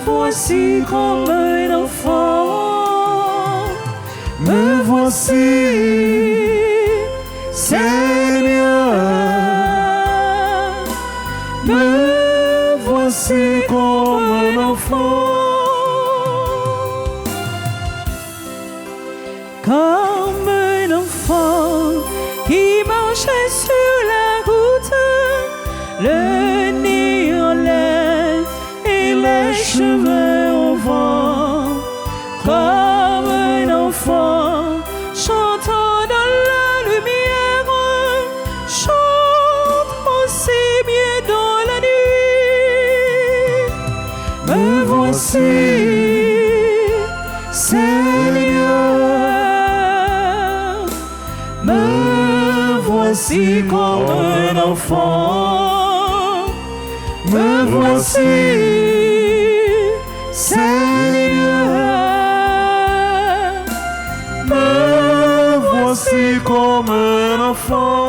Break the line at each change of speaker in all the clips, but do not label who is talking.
voici comme un enfant. Me voici, Seigneur. Me voici comme un enfant. Comme un enfant qui marchait sur la route, le nez en l'air et les cheveux au vent. Comme un enfant chantant dans la lumière, chante aussi bien dans la nuit. Me voici, Seigneur. Me voici comme un enfant. Me voici, Seigneur. Me voici comme un enfant.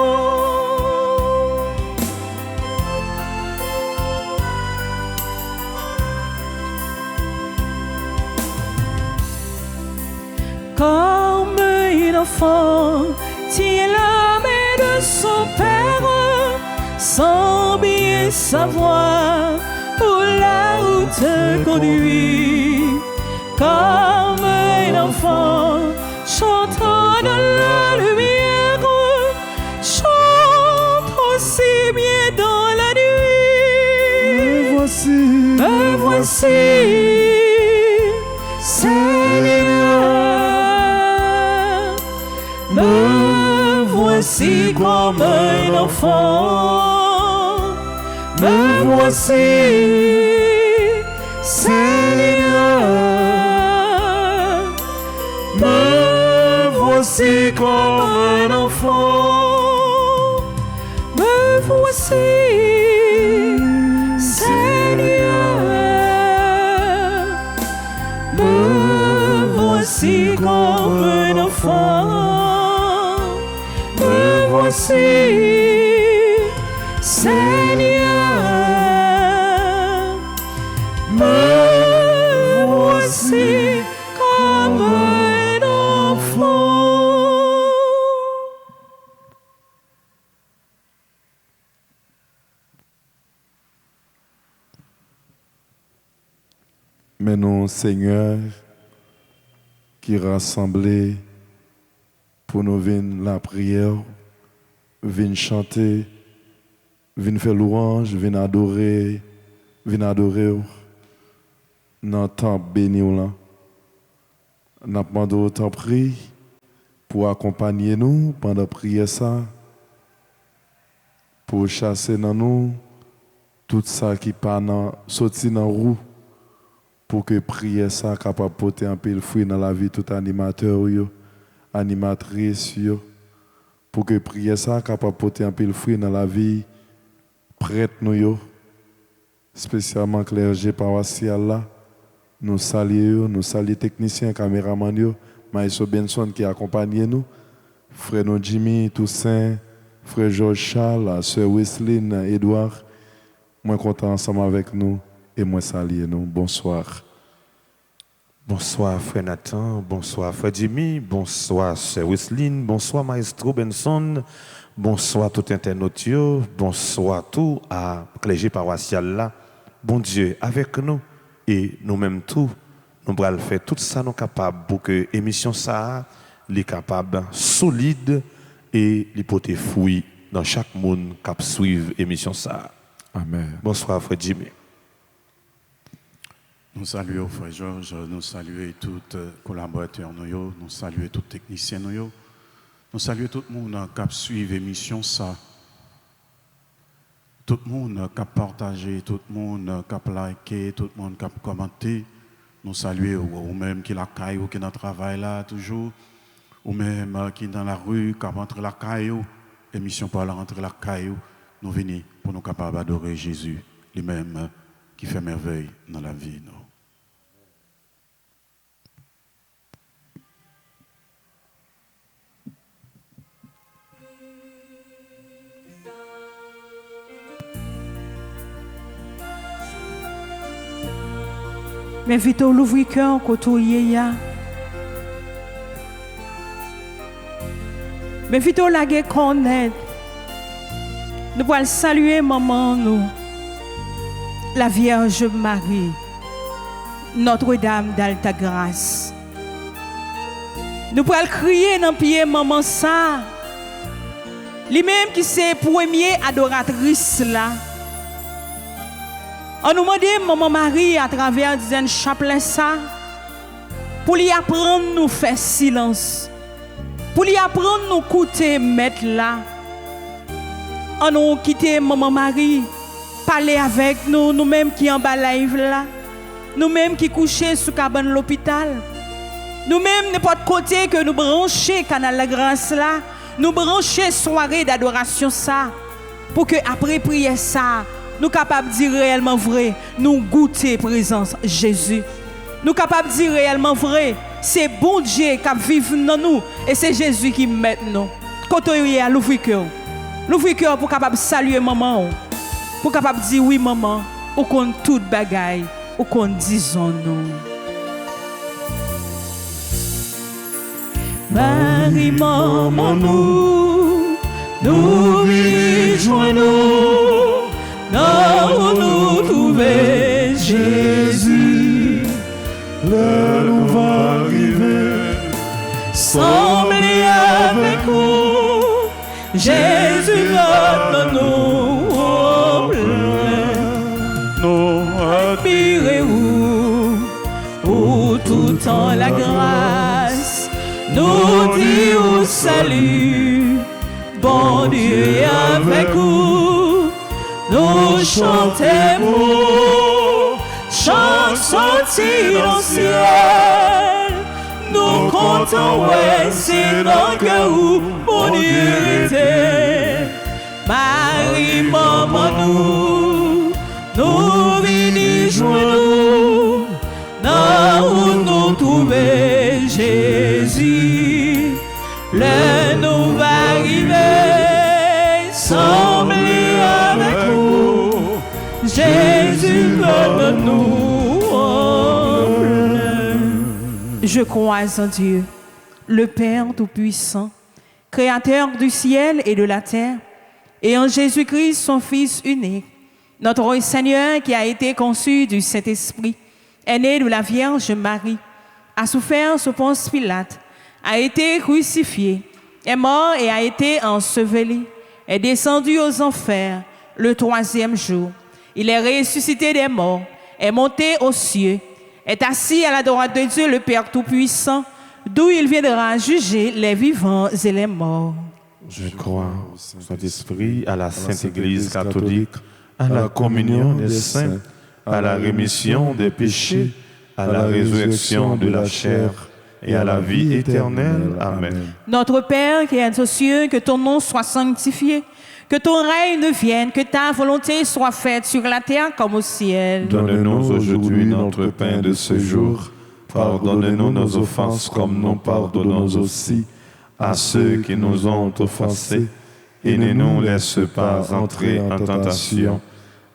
Comme un enfant tient la main de son père sans bien savoir où la route conduit. Comme un enfant chantant dans la lumière, chante aussi bien dans la nuit. Me voici, Seigneur. Me voici comme un enfant. Me voici, Seigneur. Me voici comme un enfant. Me voici, Seigneur. Me voici comme un enfant. Me voici, Seigneur. Me voici comme un enfant.
Mais non, Seigneur, qui rassemblés pour nous venir la prière, venir chanter, venir faire louange, venir adorer, dans le temps béni là. Nous demandons autant prier pour accompagner nous pendant la prière ça, pour chasser dans nous tout ça qui pas sorti dans la roue, pour que la prière ça capable de porter un peu de fruit dans la vie de tout animateur, animatrice, pour que la prière ça capable de porter un peu de fruit dans la vie prêtre nous, spécialement clergé paroissial là. Nous saluons techniciens, caméramans, Maïso Benson qui accompagne nous, frère nous Jimmy, Toussaint, frère Georges Charles, sœur Wesseline, Edouard. Moi content ensemble avec nous et moi saluer nous. Bonsoir.
Bonsoir frère Nathan, bonsoir frère Jimmy, bonsoir sœur Wesseline, bonsoir maestro Benson, bonsoir tout internaute, bonsoir tout à clergé paroissial là. Bon Dieu avec nous. Et nous-mêmes tout, nous allons faire tout ça nous capables pour que l'émission ça les capable solide et les porter fruit dans chaque monde qui suivre l'émission ça.
Amen.
Bonsoir frère Jimmy.
Nous saluons frère Georges, nous saluons tous les collaborateurs, nous saluons tous les techniciens, nous saluons tout le monde qui suit l'émission ça. Tout le monde qui a partagé, tout le monde qui a liké, tout le monde qui a commenté. Nous saluons, ou même qui est la caille, ou qui est dans le travail là toujours, ou même qui est dans la rue, qui rentre la caille, émission par la rentre la caille. Nous venons pour nous capables d'adorer Jésus, lui-même qui fait merveille dans la vie. Nous.
Mais vite l'ouvrir cœur côté ya. Mais vite la connaître. Nous allons saluer maman nous. La Vierge Marie. Notre-Dame d'Alta Grâce. Nous allons crier dans le pied maman ça. Lui-même qui c'est première adoratrice là. On nous demande maman Marie à travers un chapelet ça pour lui apprendre nous faire silence. Pour lui apprendre nous écouter mettre là. On nous quitter maman Marie parler avec nous nous-mêmes qui en bas live là. Nous-mêmes qui couchons sous cabane l'hôpital. Nous-mêmes n'importe côté que nous brancher canal la grâce là. Nous brancher soirée d'adoration ça pour que après prière ça nous capables de dire réellement vrai nous goûter présence Jésus nous capables de dire réellement vrai c'est bon Dieu qui vit dans nous et c'est Jésus qui met nous quand on est à l'ouvrir cœur pour capable saluer maman pour capable dire oui maman ou qu'on toute bagaille ou qu'on disons nous Marie, maman, nous rejoignons, nous trouver Jésus.
Là nous va arriver,
Semblez avec nous, Jésus notre nous
Nous
admirez-vous, pour tout temps la grâce. Nous disons salut, bon Dieu est avec nous. Nous chantons, chants sortis dans le ciel. Nous comptons, ouais, c'est dans le cœur où mon Dieu était. Marie, maman, nous venons joindre, nous nous trouver Jésus. Le nous va arriver, sembler avec nous. Jésus veut de nous. Je crois en Dieu, le Père Tout-Puissant, Créateur du ciel et de la terre, et en Jésus-Christ, son Fils unique, notre Seigneur qui a été conçu du Saint-Esprit, est né de la Vierge Marie, a souffert sous Ponce Pilate, a été crucifié, est mort et a été enseveli, est descendu aux enfers le troisième jour. Il est ressuscité des morts, est monté aux cieux, est assis à la droite de Dieu, le Père Tout-Puissant, d'où il viendra juger les vivants et les morts.
Je crois au Saint-Esprit, à la Sainte Église catholique, à la communion des saints, à la rémission des péchés, à la résurrection de la chair et à la vie éternelle. Amen.
Notre Père qui es aux cieux, que ton nom soit sanctifié, que ton règne vienne, que ta volonté soit faite sur la terre comme au ciel.
Donne-nous aujourd'hui notre pain de ce jour. Pardonne-nous nos offenses comme nous pardonnons aussi à ceux qui nous ont offensés. Et ne nous laisse pas entrer en tentation,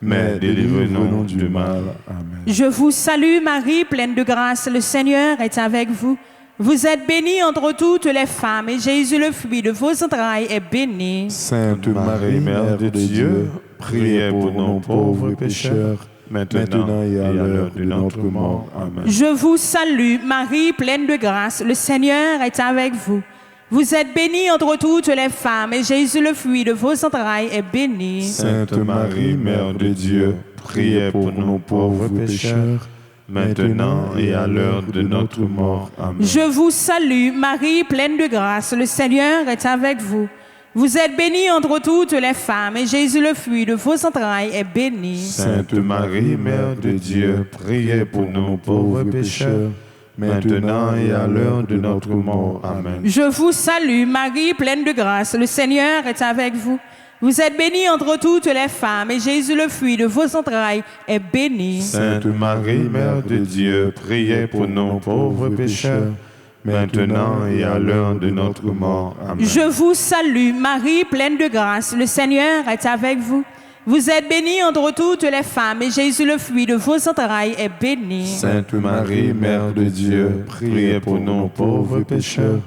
mais délivre-nous du mal. Amen.
Je vous salue Marie, pleine de grâce, le Seigneur est avec vous. Vous êtes bénie entre toutes les femmes, et Jésus, le fruit de vos entrailles, est béni.
Sainte Marie, Mère de Dieu, priez pour nous pauvres pécheurs, maintenant et à l'heure de notre mort. Amen.
Je vous salue Marie, pleine de grâce, le Seigneur est avec vous. Vous êtes bénie entre toutes les femmes, et Jésus, le fruit de vos entrailles, est béni.
Sainte Marie, Mère de Dieu, priez pour nous pauvres pécheurs, maintenant et à l'heure de notre mort. Amen.
Je vous salue, Marie, pleine de grâce, le Seigneur est avec vous. Vous êtes bénie entre toutes les femmes, et Jésus, le fruit de vos entrailles, est béni.
Sainte Marie, Mère de Dieu, priez pour nous pauvres pécheurs, maintenant et à l'heure de notre mort. Amen.
Je vous salue, Marie, pleine de grâce, le Seigneur est avec vous. Vous êtes bénie entre toutes les femmes, et Jésus, le fruit de vos entrailles, est béni.
Sainte Marie, Mère de Dieu, priez pour nous pauvres pécheurs, maintenant et à l'heure de notre mort. Amen.
Je vous salue, Marie, pleine de grâce, le Seigneur est avec vous. Vous êtes bénie entre toutes les femmes, et Jésus, le fruit de vos entrailles, est béni.
Sainte Marie, Mère de Dieu, priez pour nous pauvres pécheurs,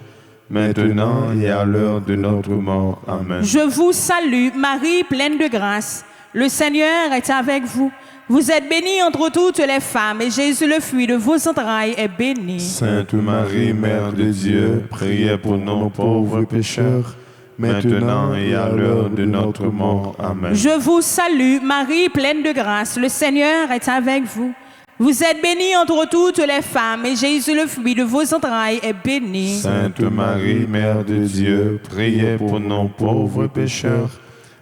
maintenant et à l'heure de notre mort. Amen.
Je vous salue, Marie, pleine de grâce. Le Seigneur est avec vous. Vous êtes bénie entre toutes les femmes, et Jésus, le fruit de vos entrailles, est béni.
Sainte Marie, Mère de Dieu, priez pour nous pauvres pécheurs, maintenant et à l'heure de notre mort. Amen.
Je vous salue, Marie, pleine de grâce. Le Seigneur est avec vous. Vous êtes bénie entre toutes les femmes, et Jésus, le fruit de vos entrailles, est béni.
Sainte Marie, Mère de Dieu, priez pour nous pauvres pécheurs,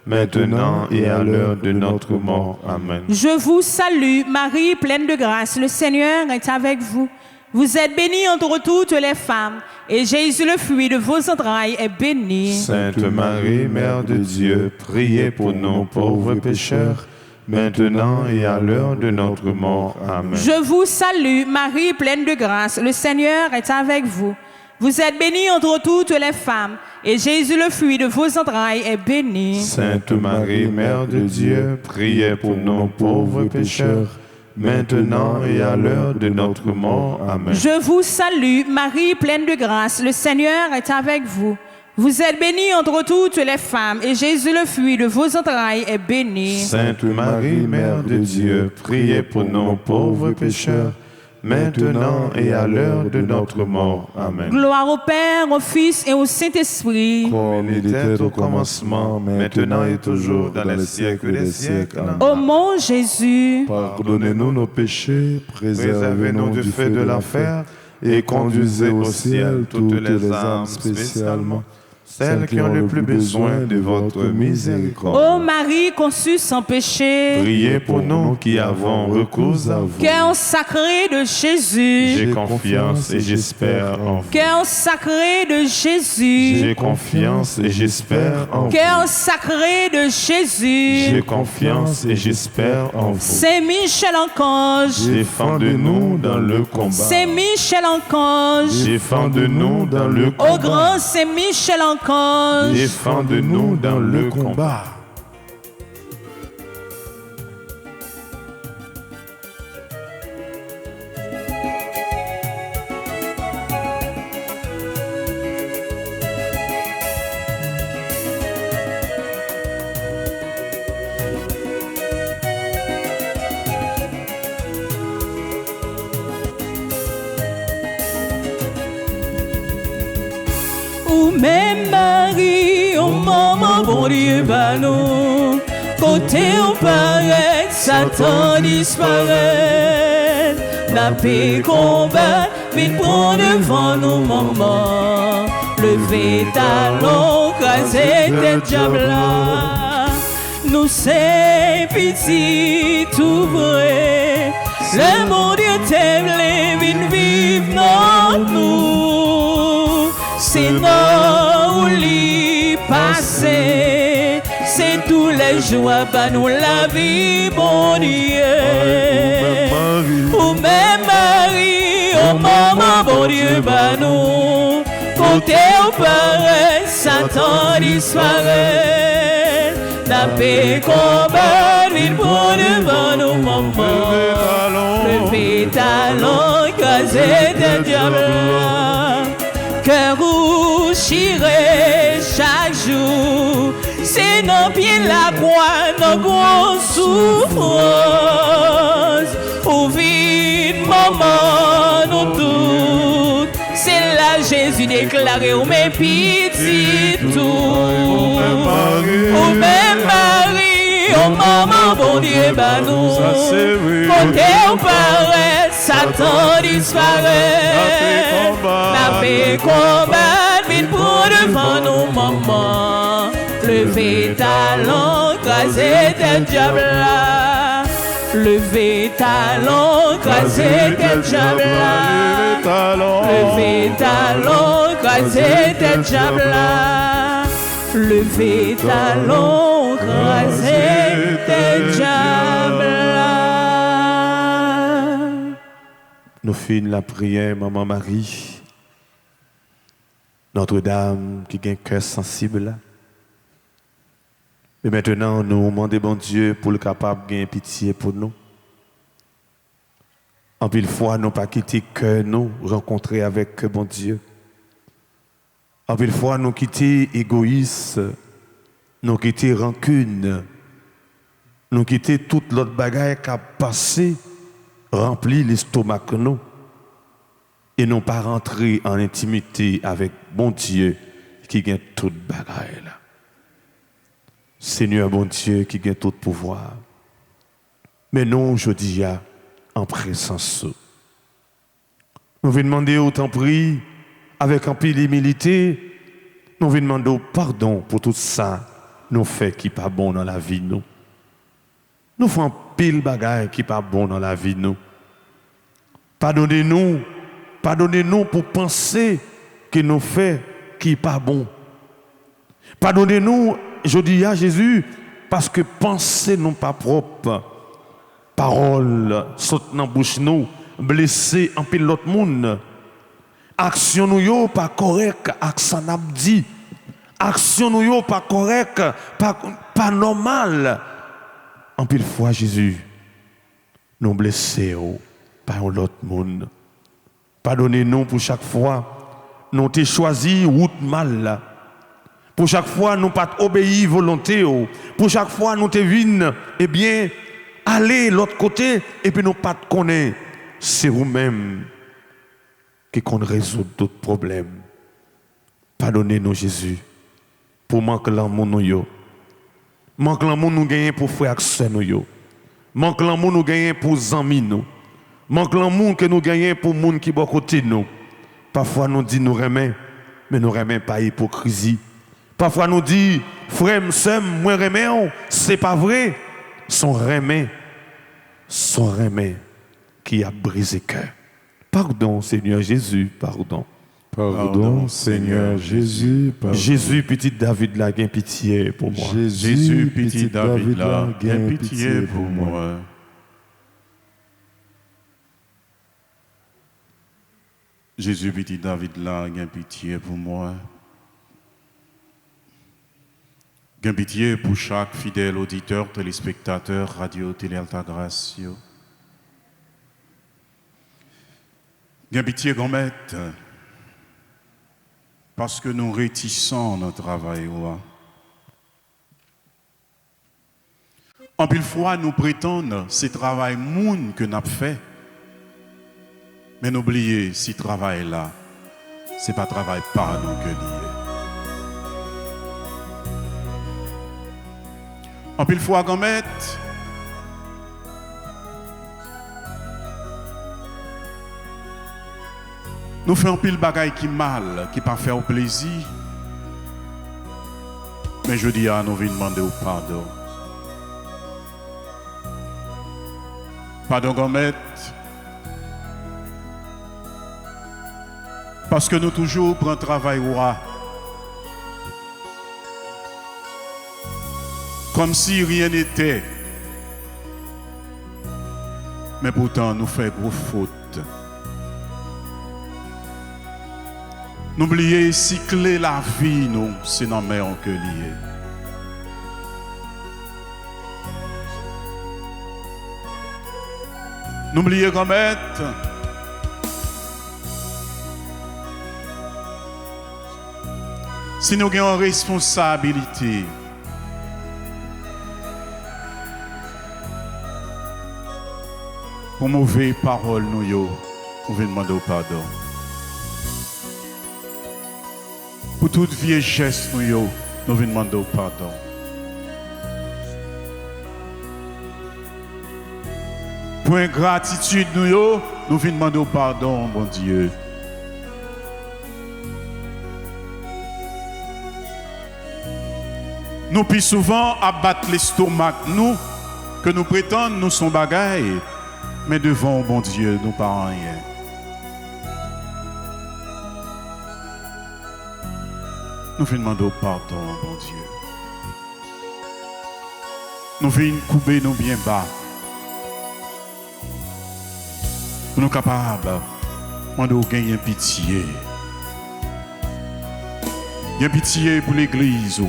maintenant et à l'heure de notre mort. Amen.
Je vous salue, Marie, pleine de grâce. Le Seigneur est avec vous. Vous êtes bénie entre toutes les femmes, et Jésus, le fruit de vos entrailles, est béni.
Sainte Marie, Mère de Dieu, priez pour nous pauvres pécheurs, maintenant et à l'heure de notre mort. Amen.
Je vous salue, Marie, pleine de grâce. Le Seigneur est avec vous. Vous êtes bénie entre toutes les femmes, et Jésus, le fruit de vos entrailles, est béni.
Sainte Marie, Mère de Dieu, priez pour nous pauvres pécheurs, maintenant et à l'heure de notre mort. Amen.
Je vous salue, Marie, pleine de grâce. Le Seigneur est avec vous. Vous êtes bénie entre toutes les femmes, et Jésus, le fruit de vos entrailles, est béni.
Sainte Marie, Mère de Dieu, priez pour nous pauvres pécheurs, maintenant et à l'heure de notre mort. Amen.
Gloire au Père, au Fils et au Saint-Esprit.
Comme il était au commencement, maintenant et toujours, dans les siècles des siècles. Amen.
Ô mon Jésus,
Pardonnez-nous nos péchés,
Préservez-nous du feu de l'enfer et conduisez au ciel toutes les âmes, spécialement celles qui ont le plus besoin de votre miséricorde.
ô Marie conçue sans péché,
Priez pour nous qui avons recours à vous.
cœur sacré de Jésus,
J'ai confiance et j'espère en vous.
cœur sacré de Jésus,
J'ai confiance et j'espère en vous.
cœur sacré de Jésus,
J'ai confiance et j'espère en vous.
Saint Michel Archange,
Défendez-nous dans le combat.
Saint Michel Archange,
Défendez-nous dans le
ô
combat.
grand Saint Michel Archange,
Défendez-nous dans le combat.
ou même Marie, oh maman, bon Dieu, bah nous, côté on paraît, Satan disparaît, la paix combat, vite prend devant nous, maman, levez talons, craser tête diable là, nous c'est petit, tout vrai, le bon Dieu t'aime, les vies vivent dans nous. C'est non li passé, c'est tous les jours bah nous la vie, bon Dieu. Ou même Marie, oh maman, bon Dieu, bah nous. Côté au pareil, Satan disparaît. La paix combat, il prend devant nous, maman. Levez talons, casez des diables. Cœur ou chiré chaque jour, c'est nos pieds la croix, nos grosses souffrances. Au vide, maman, nous toutes, c'est là Jésus déclaré, au mes petits tout. Au même Marie, oh maman, bon Dieu, bah nous, côté au pareil, Satan disparaît. La paix combat, vite pour devant nos mamans. Levez talons, crasez tête diable là. Levez talons, crasez tête diable là. Levez talons, crasez tête diable là. Levez talons, crasez tête diable là.
Nous finissons la prière, Maman Marie. Notre-Dame qui a un cœur sensible là. Et maintenant, nous demandons bon Dieu pour le capable de gagner pitié pour nous. En pile fois, nous pas quitter cœur nous rencontrer avec bon Dieu. En pile fois, nous quitter égoïste, nous quitter rancune, nous quitter toute l'autre bagaille qui a passé, rempli l'estomac nous, et non pas rentrer en intimité avec bon Dieu qui gagne toute bagaille là. Seigneur bon Dieu qui gagne tout pouvoir. Mais non, je dis en présence. Nous venons demander autant prix avec un pile d'humilité. Nous venons demander pardon pour tout ça nous fait qui pas bon dans la vie nous. Nous faisons pile bagaille qui pas bon dans la vie nous. Pardonnez-nous pour penser que nous fait qui pas bon. Pardonnez-nous, je dis à Jésus, parce que penser nous pas propre. Parole saute dans la bouche nous, blessé en pile l'autre monde. Action nous yo pas correct, action n'a dit. Action nous yo pas correct, pas normal. En pile fois Jésus nous blessés par l'autre monde. Pardonnez-nous pour chaque fois nous t'ai choisi route mal. Pour chaque fois nous pas obéi volonté. Pour chaque fois nous t'ai vine eh bien aller l'autre côté et puis nous pas connaître. C'est vous-même qui qu'on résout d'autres problèmes. Pardonnez-nous Jésus pour manquer l'amour nous yo. Manque l'amour nous gagner pour frères et sœurs nous yo. Manque l'amour nous gagner pour amis nous. Manque l'amour que nous gagnons pour monde qui bon côté nous. Parfois nous dit nous remet mais nous remet pas hypocrisie. Parfois nous dit frère sœur moi remet c'est pas vrai. Son remet qui a brisé cœur. Pardon Seigneur Jésus, pardon.
Pardon, Seigneur Jésus. Pardon.
Jésus, petit David, là, gain pitié pour moi.
Jésus, petit David, là, gain pitié pour moi. Jésus, petit David, là, gain pitié pour moi. Gain pitié pour chaque fidèle auditeur, téléspectateur, radio, télé Alta Grâce. Gain pitié, grand-mère. Parce que nous rétissons notre travail. En pile fois, nous prétendons ce travail moun que nous avons fait. Mais n'oubliez, si travail là, ce n'est pas travail par nous que lié. En pile fois, grand-mère, nous faisons pile bagaille qui mal, qui pas faire plaisir. Mais je dis à nous venons demander au pardon. Pardon, grand-mère. Parce que nous toujours prenons travail roi. Comme si rien n'était. Mais pourtant, nous faisons gros faute. N'oubliez, cycler la vie, nous, c'est dans mer que lié. N'oubliez quand même, si nous avons une responsabilité, pour mauvaises paroles, nous devons demander pardon. Pour toute vieille geste, nous devons demander pardon. Pour ingratitude, nous devons demander pardon, mon Dieu. Nous plus souvent abattre l'estomac, nous, que nous prétendons nous sommes bagailles, mais devant bon Dieu, nous pas rien. Nous venons demander pardon, bon Dieu. Nous venons couper nous bien bas. Pour nous capables de gagner pitié. Gagne pitié pour l'église.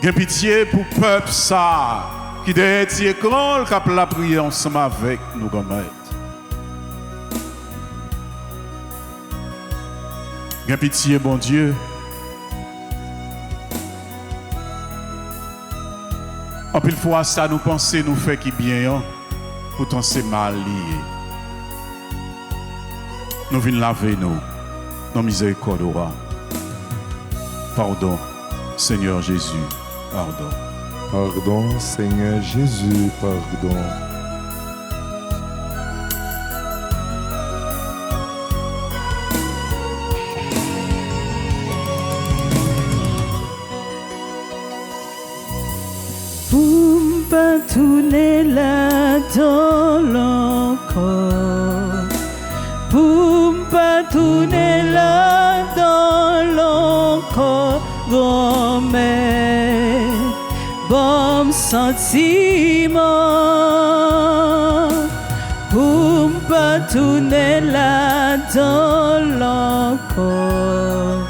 Gain pitié pour le peuple ça, qui derrière écran, qui a la prière ensemble avec nous, grand maître. Gain pitié, bon Dieu. En pile fois, ça nous penser, nous fait qui bien, hein? Pourtant c'est mal lié. Nous venons laver nous, dans miséricorde. Pardon, Seigneur Jésus, pardon.
Pardon, Seigneur Jésus, pardon.
Tourner là dans l'encore, pour pas tourner là dans l'encore, grand-mère, bon sentiment, pour pas tourner là dans l'encore,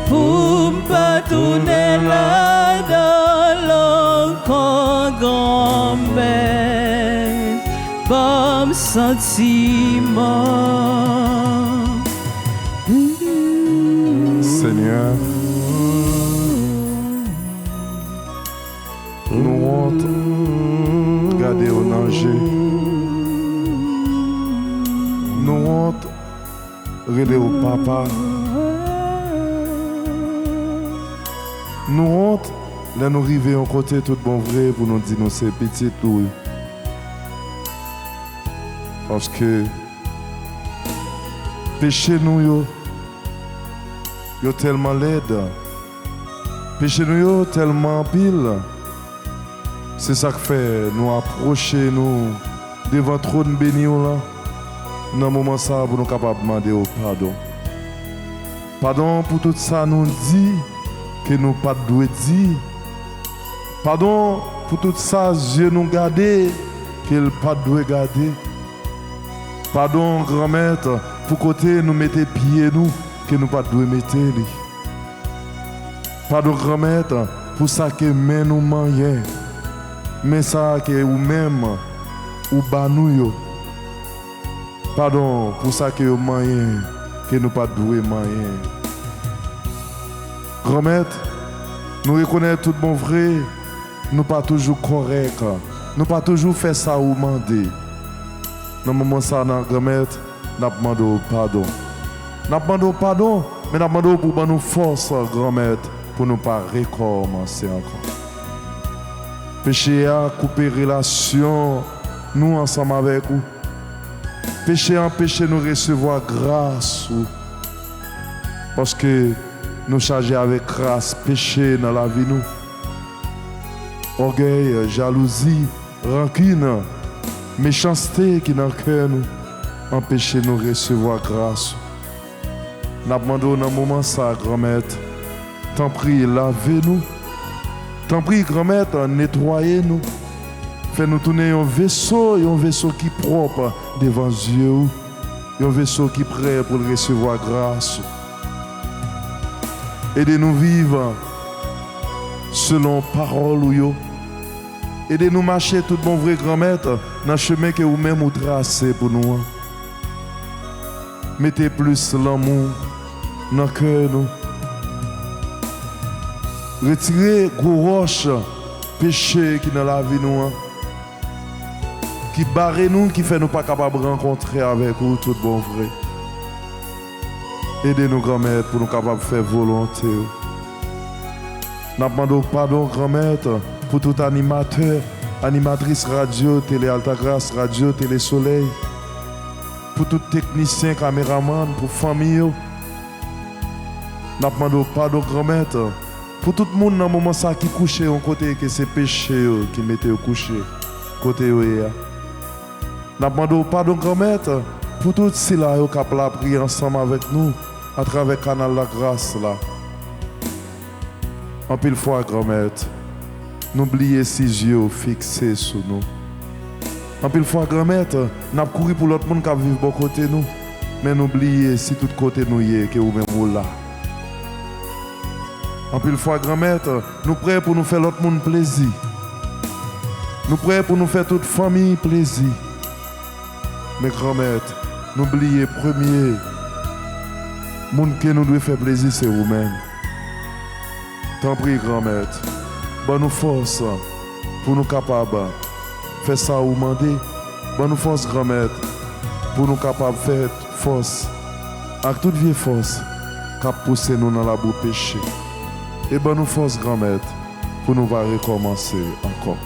pour pas tourner là dans l'encore, grand-mère, bon sentiment.
Seigneur, nous honte, garder au danger. Nous honte, relais au papa. Nous honte, là nous arrivons à côté tout bon vrai pour nous dire nous c'est petit tout. Parce que péché nous yo tellement laide. Péché nous yo tellement pile. C'est ça qui fait nous approcher nous devant trône béni là. Dans moment ça pour nous capable demander au pardon. Pardon pour tout ça nous dit que nous pas doit dire. Pardon pour tout ça Dieu nous garder qu'il pas doit garder. Pardon grand-mère pour côté nous mettre pieds nous que nous pas doit mettre lui. Pardon grand-mère pour ça que mais nous moyen. Mais ça que ou même ou ba nous yo. Pardon pour ça que moyen que nous pas doué moyen. Grand-mère, nous reconnaissons tout bon vrai, nous pas toujours correct, nous pas toujours fait ça ou demander. Dans le moment ça, grand-mère, nous demandons pardon. Nous demandons pardon, mais nous demandons pour nous force, grand-mère, pour ne pas recommencer encore. Péché a coupé relation, nous ensemble avec vous. Péché empêche nous recevoir grâce. Parce que nous charger avec grâce, péché dans la vie nous. Orgueil, jalousie, rancune, méchanceté qui dans le cœur nous empêche nous recevoir grâce. Nous demandons dans un moment ça, grand-mère, t'en prie, lavez-nous. T'en prie, grand-mère, nettoyez-nous. Fais-nous tourner un vaisseau qui est propre devant Dieu. Un vaisseau qui est prêt pour recevoir grâce. Aidez-nous vivre selon parole ou yo. Aidez-nous marcher tout bon vrai grand-mère dans le chemin que vous-même vous tracez pour nous. Mettez plus l'amour dans le cœur nous. Retirez gros roches, péché qui dans la vie nous. Qui barre nous, qui fait nous pas capables de rencontrer avec vous tout bon vrai. Aidez-nous grand-mère pour nous capables de faire volonté. Nous demandons pardon grand-mère pour tout animateur, animatrice radio, télé Alta Grâce, radio, télé Soleil. Pour tout technicien, caméraman, pour famille. Nous demandons pardon grand-mère pour tout le monde dans le moment ça qui couche au côté que c'est péché qui mettait au coucher côté où est. Nous demandons pardon grand-mère pour tout cela qui a prié ensemble avec nous à travers le canal La Grâce là. En pile fois grand-mère, n'oubliez si yeux fixés sur nous. En pile fois grand-mère, nous avons couru pour l'autre monde qui vit bon côté nous, mais n'oubliez si tout côté nous y est que vous même là. En pile fois, grand-mère, nous prêts pour nous faire l'autre monde plaisir. Nous prêts pour nous faire toute famille plaisir. Mais grand-mère, n'oubliez premier, monde qui nous doit faire plaisir, c'est vous-même. T'en prie, grand-mère, bonne nous force pour nous capables de faire ça ou demander. Bonne nous force, grand-mère, pour nous capables de faire force. Avec toute vieille force, qui pousse nous dans la boue péché. Et bonne nous force, grand-mère, pour nous va recommencer encore.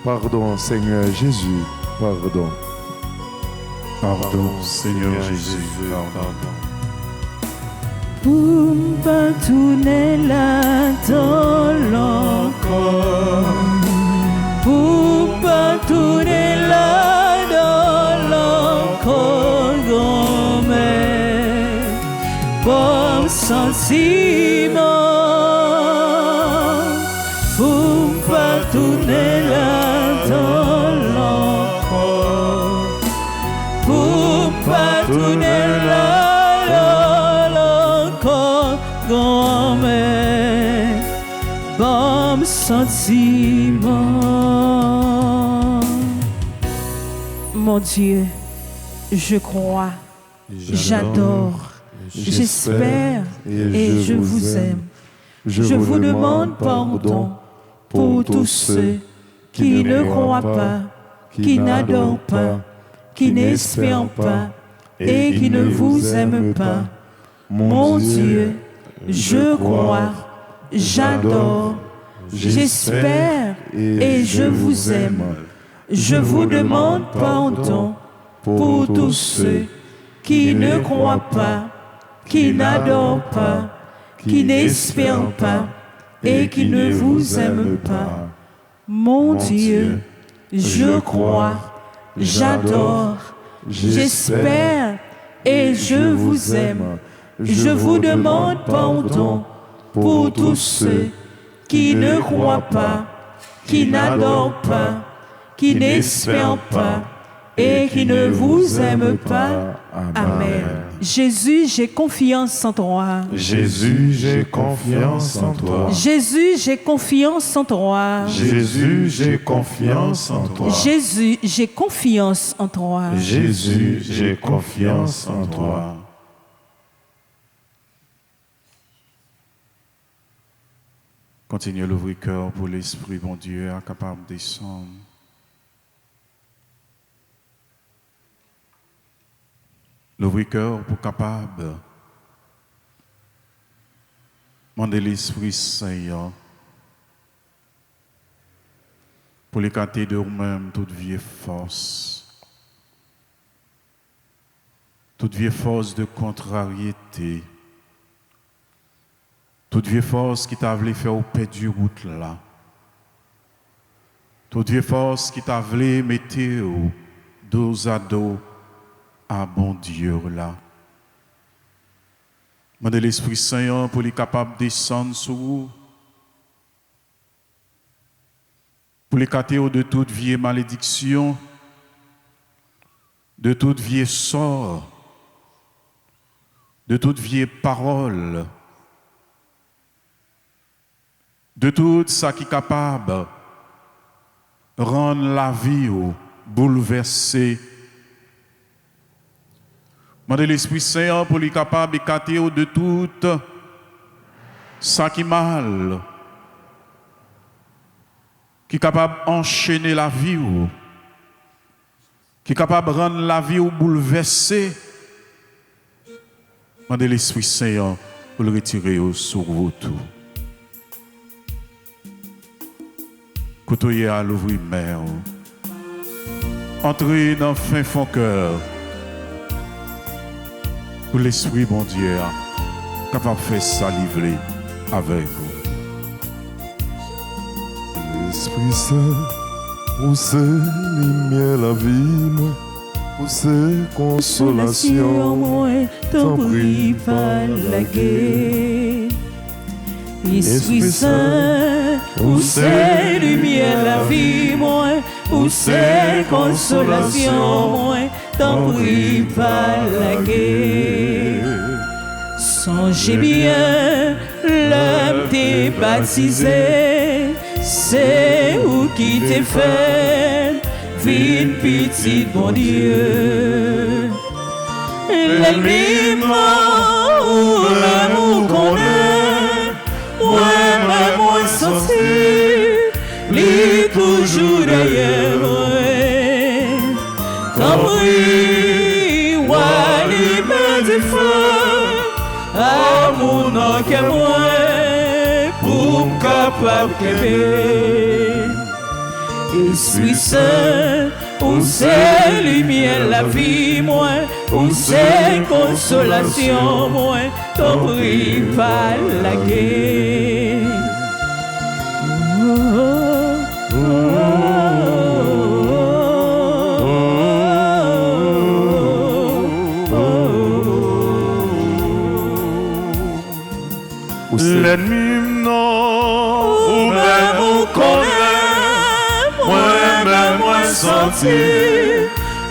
Pardon, Seigneur Jésus, pardon.
Pardon, Seigneur Jésus, pardon.
Pour pas tourner là dans l'encore. Pour pas tourner là dans l'encore, grand-mère. Bon sentiment. Pour pas tourner là dans l'encore. Pour pas tourner là dans l'encore, grand-mère. Bon sentiment. Mon Dieu, je crois, j'adore, j'espère et je vous aime. Je vous demande pardon pour tous ceux qui ne croient pas, qui n'adorent pas, qui n'espèrent pas et qui ne vous aiment pas. Mon Dieu, je crois, j'adore, j'espère et je vous aime. Je vous demande pardon pour tous ceux qui ne croient pas, qui n'adorent pas, qui n'espèrent pas et qui ne vous aiment pas. Mon Dieu, je crois, j'adore, j'espère et je vous aime. Je vous demande pardon pour tous ceux qui ne croient pas, qui n'adorent pas, qui n'espèrent pas et qui ne vous aiment pas. Amen. Jésus, j'ai confiance en toi.
Jésus, j'ai confiance en toi.
Jésus, j'ai confiance en toi.
Jésus, j'ai confiance en toi.
Jésus, j'ai confiance en toi.
Jésus, j'ai confiance en toi.
Continuez l'ouvrir cœur pour l'Esprit, bon Dieu, capable de descendre. L'ouvrir cœur pour capable demander l'Esprit Saint pour l'écarter de vous-même toute vieille force, toute vieille force de contrariété, toute vieille force qui t'a voulu faire au pied du route là, toute vieille force qui t'a voulu mettre dos à dos à bon Dieu là. Demandez l'Esprit Saint pour lui capable de descendre sur vous, pour l'écarter de toute vieille malédiction, de toute vieille sort, de toute vieille parole, de tout ça qui est capable de rendre la vie bouleversée. Demandez l'Esprit Saint pour lui capable d'écarter de tout ça qui est mal, qui est capable d'enchaîner la vie, qui est capable de rendre la vie bouleversée. Demandez l'Esprit Saint pour le retirer sur vous tout. Côtoyez à l'ouvrir mer. Entrez dans le fin fond cœur. Pour l'Esprit, bon Dieu, capable de faire saliver avec vous.
L'Esprit Saint, où c'est lumière la vie, moi, où c'est consolation,
moi, t'en prie pas la guerre. Esprit Saint, où c'est lumière la vie, moi, où c'est consolation, moi, t'en prie pas la guerre. Songez bien l'homme t'est baptisé, c'est où qui t'est fait, vie petite bon Dieu. L'ennemi ou même ou connaît, moi-même moi senti, lui toujours derrière moi. Tant pis, ouais, lui me dit à mon nom que moi, pour me capable qu'aimer. Esprit Saint, où c'est lumière la vie, moi, où c'est consolation, moi, t'en prie pas la guerre.
L'ennemi non, ou même ou connaît, moi-même moi senti,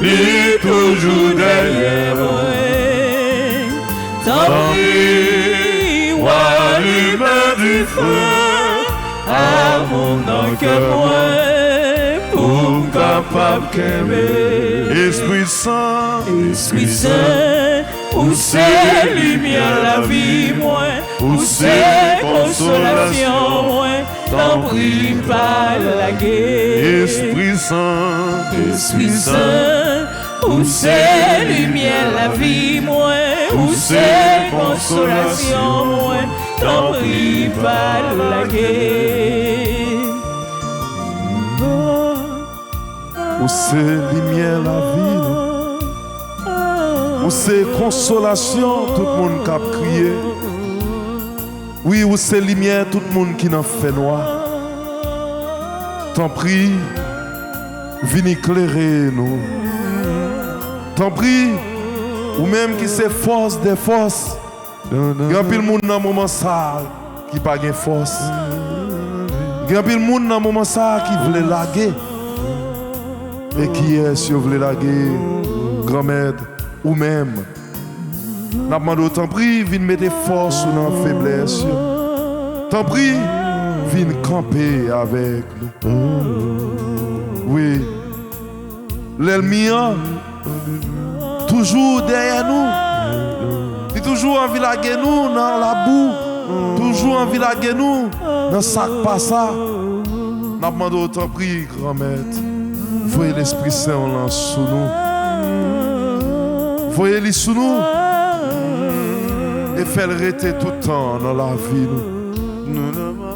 lui toujours derrière moi.
Tant pis, ouais, lui me du feu, à mon nom que moi, pour me capable qu'aimer.
Esprit Saint,
Esprit Saint, où c'est lumière la vie, moi, où c'est consolation, moi, t'en prie pas la guerre.
Esprit Saint,
Esprit Saint, où c'est lumière la vie, moi, où c'est consolation, moi, t'en prie pas la guerre.
Où c'est lumière la vie, où c'est consolation, tout le monde qui a crié. Oui, où c'est lumière, tout le monde qui n'en fait noir. T'en prie, viens éclairer nous. T'en prie, ou même qui c'est force des forces. Il y a pile monde dans moment ça qui pas de force. Il y a pile monde dans moment ça qui voulait laguer. Et qui est si vous voulez laguer, grand-mère ou même. N'a demandé tant prie, viens mettre force ou dans faiblesse. Tant prie, viens camper avec nous. Oui, l'ennemi toujours derrière nous. Il toujours envie de laguer nous dans la boue. Toujours envie de laguer nous dans sac pas ça. N'a demandé tant prie, grand-mère. Voyez l'Esprit Saint en lance sous nous. Voyez-le sous nous. Et faites-le rester tout le temps dans la vie.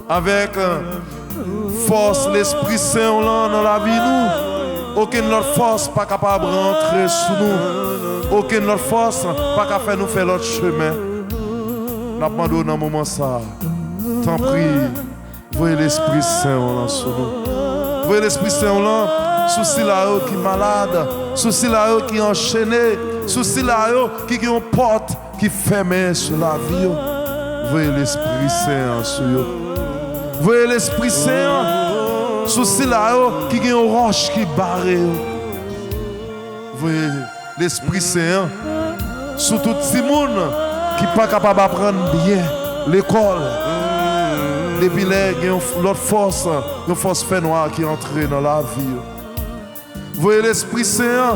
Avec force, l'Esprit Saint en lance dans la vie. Nous. Aucune autre force pas capable de rentrer sous nous. Aucune autre force pas capable de nous faire l'autre chemin. Nous demandons dans un moment ça. T'en prie. Voyez l'Esprit Saint en lance sous nous. Voyez l'Esprit Saint en lance. Souci là qui est malade, souci là qui est enchaîné, souci là qui a une porte qui ferme sur la vie. Voyez l'Esprit Saint sur eux. Voyez l'Esprit Saint, souci là qui a une roche qui barre. Voyez l'Esprit Saint sur tout le monde qui n'est pas capable d'apprendre bien l'école. Depuis là, il y a l'autre force, une force fait noire qui est entrée dans la vie. Voyez l'Esprit Saint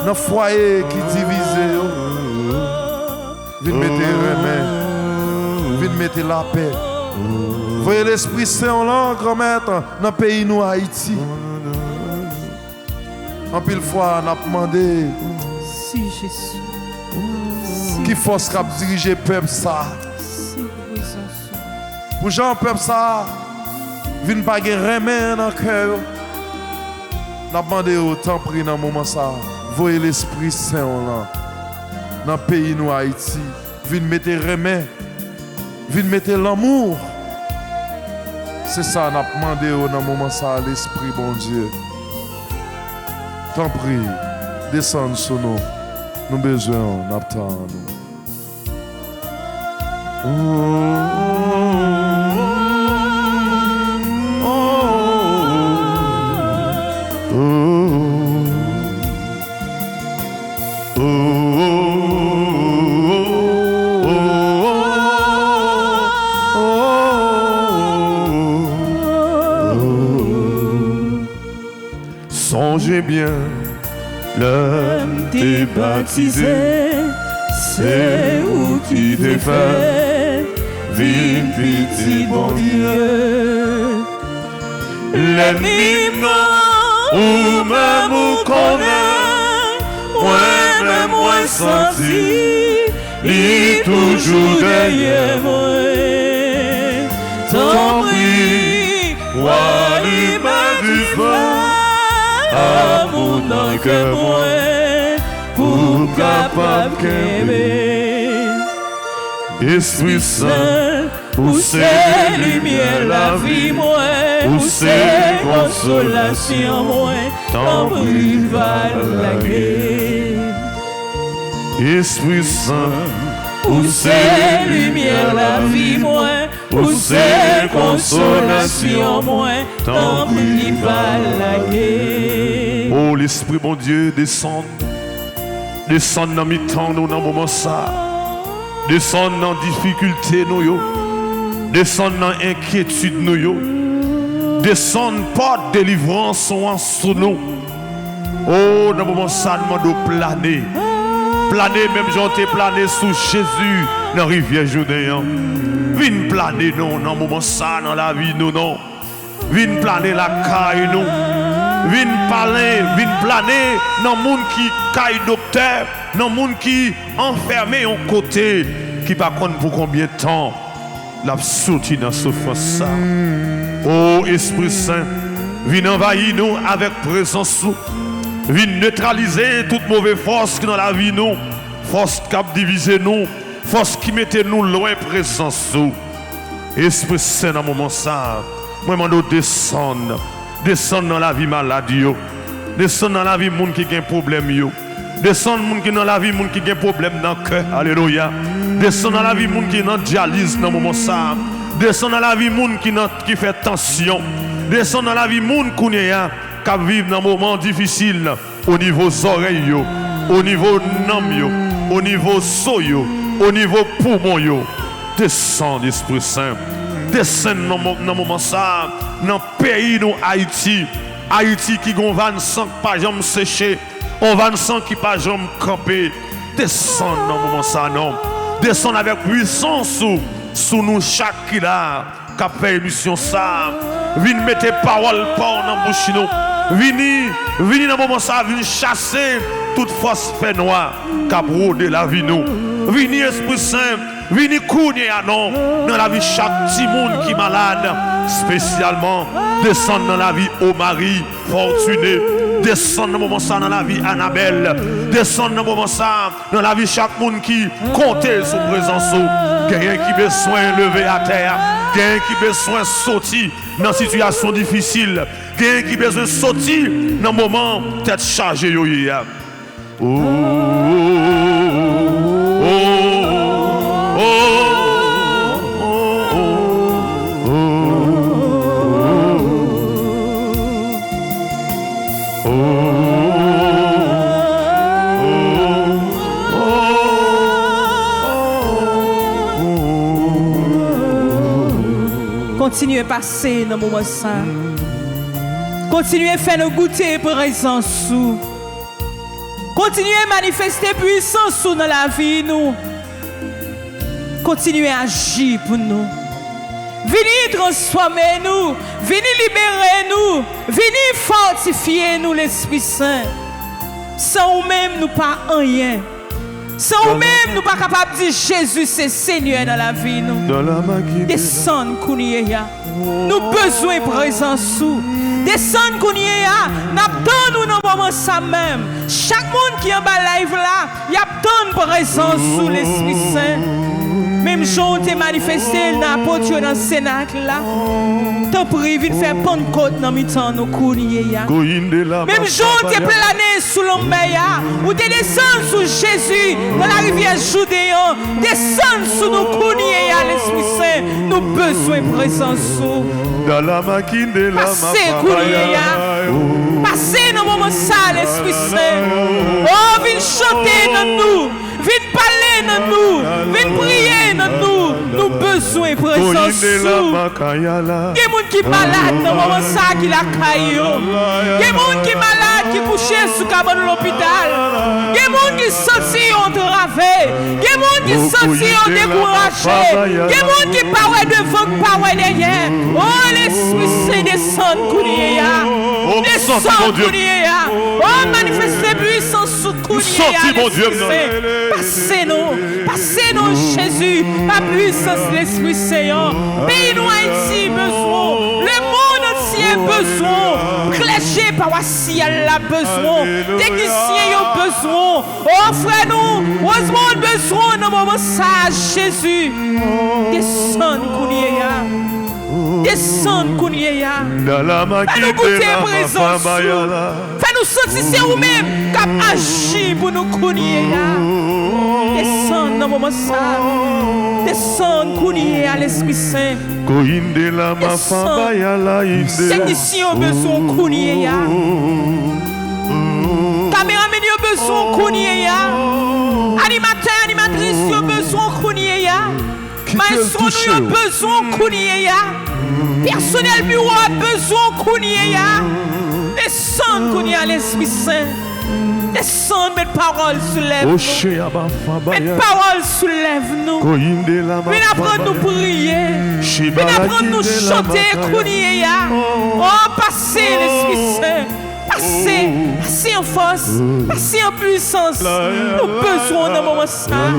dans le foyer qui divise. Viens mettre remède. Viens mettre la paix. Voyez l'Esprit Saint en langue, grand-mère, dans le pays nous Haïti. En pile fois, on a demandé
Si Jésus.
qui force cap diriger le peuple ça. Pour Jean le peuple ça, viens pas gagner remède dans le cœur. N'a demandé autant pris dans le moment ça. Voyez l'Esprit Saint là. Dans le pays nous Haïti. Viens mettre remède. Viens mettre l'amour. C'est ça n'a demandé dans le moment ça l'Esprit bon Dieu. T'en prie, descends sur nous. Nous besoin d'attendre
L'homme t'est baptisé, c'est où qui t'est fait, vive petit bon Dieu. L'ennemi ou même ou connaît, moi-même moi senti, il toujours derrière moi. Tant pis, roi l'humain du feu, à mon que moi, pour capable qu'aimer. Esprit Saint, où c'est lumière la vie moi, où c'est consolation moi, tant pis va la guerre. Esprit Saint, où c'est lumière la vie moi, où c'est consolation moi, tant pis va la guerre. Oh l'Esprit bon Dieu descend, descend dans mes temps nous dans le moment ça. Descendre dans difficulté nous yo, descendre dans inquiétude nous yo, descendre pas de délivrance en sous nous. Oh, dans le moment ça, nous demandons planer, planer même j'en t'ai plané sous Jésus dans la rivière Jourdain. Viens planer nous dans le moment ça dans la vie nous non. Viens planer la caille nous. Viens planer dans le monde qui caille docteur, dans le monde qui enfermé en côté, qui par contre pour combien de temps l'a sorti dans ce souffrance ça. Oh Esprit Saint, viens envahir nous avec présence, viens neutraliser toute mauvaise force qui dans la vie nous, force qui a divisé nous, force qui mettait nous loin présence. Esprit Saint dans le moment ça, moi je demande descendre. Descendre dans la vie malade, descendre dans la vie monde qui a un problème, descendre dans la vie monde qui a un problème dans le cœur, alléluia. Descendre dans la vie monde qui est dans dialyse dans le moment ça, descendre dans la vie monde qui fait tension, descendre dans la vie monde qui vit dans un moment difficile au niveau des oreilles, au niveau nam, au niveau soyo, au niveau poumon. Descendre l'Esprit Saint. Descendre dans le moment ça, dans le pays nous Haïti. Haïti qui a un van sang qui pas jamais séché, un van sang qui pas jamais campé. Descendre dans le moment ça, non. Descendre avec puissance sous nous chaque qui là, qui a fait émission ça. Venez mettre parole dans la bouche nous. Venez dans le moment ça, venez chasser toute force fait noire qui a brodé la vie nous. Venez Esprit Saint. Vini kounye non dans la vie chaque petit monde qui est malade, spécialement descendre dans la vie au mari fortuné, descendre dans le moment ça dans la vie Annabelle, descendre dans le moment ça dans la vie chaque monde qui comptait sur présence, quelqu'un qui besoin lever à terre, quelqu'un qui besoin sortir dans une situation difficile, quelqu'un qui besoin sortir dans le moment tête chargée yo hier.
Continuez à passer dans le moment ça. Continuez à faire nous goûter présence. Continuez à manifester puissance dans la vie. Nous. Continuez à agir pour nous. Venez transformer nous. Venez libérer nous. Venez fortifier nous, l'Esprit Saint. Sans nous-mêmes, nous pas rien. Sans nous-mêmes, nous pas capables de dire Jésus, c'est Seigneur dans la vie. Nous descendre, Kounia. Nous besoin de présence. Descendre, Kounia. Nous attendons nous dans le moment ça même. Chaque monde qui est en bas live là, il attend présence sous l'Esprit Saint. Même Jean t'est manifesté dans l'apôtre dans le Cénacle là. T'en prie, viens faire Pentecôte dans le temps nous Kounia. Même Jean t'est plané sous l'ombeya. Ou t'es descendu sous Jésus dans la rivière Jourdain. Descendre sous nos Kounia, l'Esprit Saint. Nous besoin de présence. Passez Kounia. Passez dans le moment ça, l'Esprit Saint. Oh, viens chanter dans nous. Viens parler dans nous. Viens prier dans nous. Nous besoin besoin de présence. Il y a des gens qui sont malades dans le moment ça qui la caillou. Il y a des gens qui sont malades qui couchent sous cabane de l'hôpital. Il y a des gens qui sont entravés. Il y a des gens qui sont découragés. Il y a des gens qui parlent devant, parlent derrière. Oh, l'Esprit Saint descend, Kounia. Descend, Kounia. Oh, manifestez puissance sous Kounia. Passez-nous, Jésus, la puissance de l'Esprit Saint. Pays-nous Haïti, besoin. Le monde entier a besoin. Clergé par la ciel a besoin. Techniciens ont besoin. Oh, frère, nous, heureusement, besoin dans le moment ça, Jésus. Descends, Kounia. Descends, Kounia. Fais-nous goûter présence. Fais-nous sentir c'est vous-même qui agit pour nous, Kounia. Descends dans le moment ça. Descends, Kounia, l'Esprit Saint. Descends. Techniciens ont besoin, Kounia. Caméramen ont besoin, Kounia. Animateurs, animatrices ont besoin, Kounia. Maestro, nous avons besoin, Kounia. Personnel bureau a besoin, Kounia. Descends, Kounia, l'Esprit Saint. Descends, mes paroles soulève-nous. Mes paroles soulève-nous. Viens apprendre nous prier. Viens apprendre nous chanter, Kounia. Oh, passez, l'Esprit Saint. Passez en force, passez en puissance. Nous besoin d'un moment ça.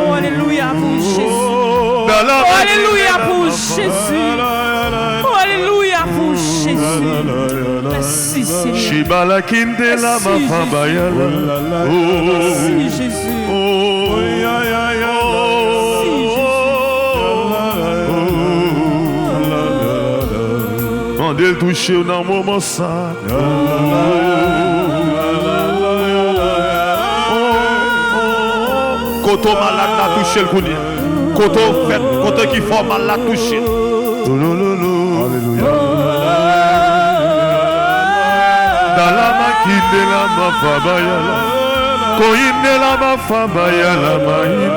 Oh, alléluia pour Jésus. Oh, alléluia pour Jésus. Oh, alléluia pour Jésus. Merci Seigneur. Merci Jésus.
De le toucher dans le moment ça. Koto malade n'a touché le coude. Koto qui fait mal l'a touché. Alléluia. Dans la maquille de la mafabayala. Koïne de la mafabayala maïne.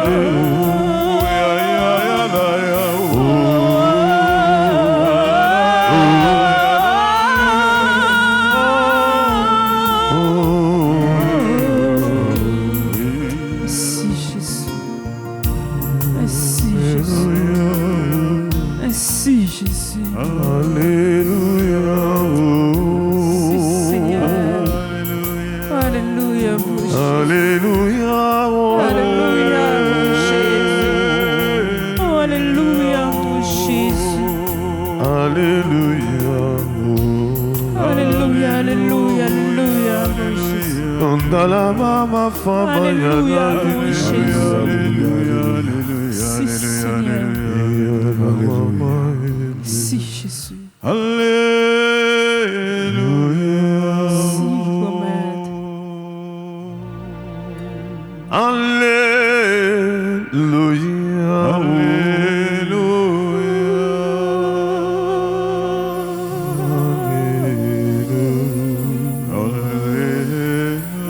Alléluia,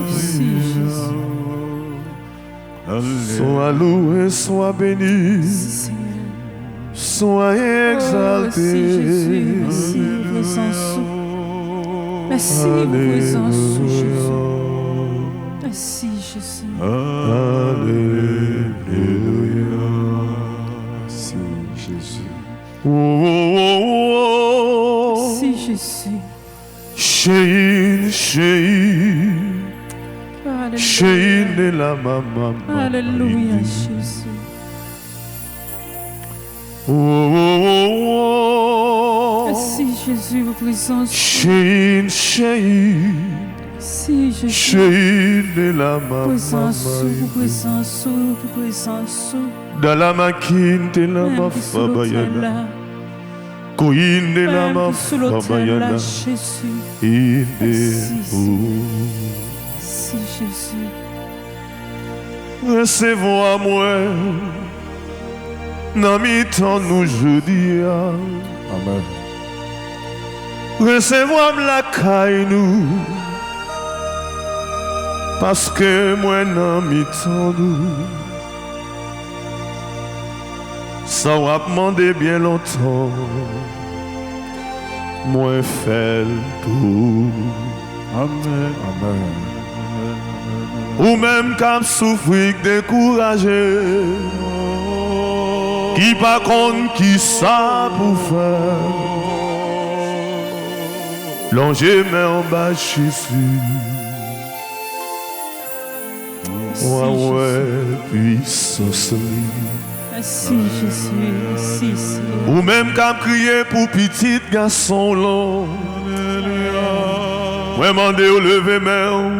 merci Jésus.
Sois loué, sois béni, sois exalté.
Merci Jésus, merci présence. Merci présence Jésus. Merci Jésus.
Alléluia.
Merci Jésus.
Merci Jésus.
Chéine la maman.
Alléluia Jésus. Merci Jésus, vos présence. Merci Jésus.
Chéine la maman.
Présence.
Dans la maquine de la mafabayana. Coïne de la mafabayana.
Jésus. Merci Jésus.
Recevons moi dans mi temps nous jeudi.
Amen.
Recevons la caille nous parce que moi dans mi temps nous ça va demander bien longtemps. Moi fait tout.
Amen.
Amen.
Ou même quand souffrir découragé, qui pas compte qui ça pour faire. Longer mais en bas Jésus. Ouais, puissance.
Merci Jésus, merci Seigneur.
Ou même qu'à crier pour petit garçon long. Ouais, mandez au lever main.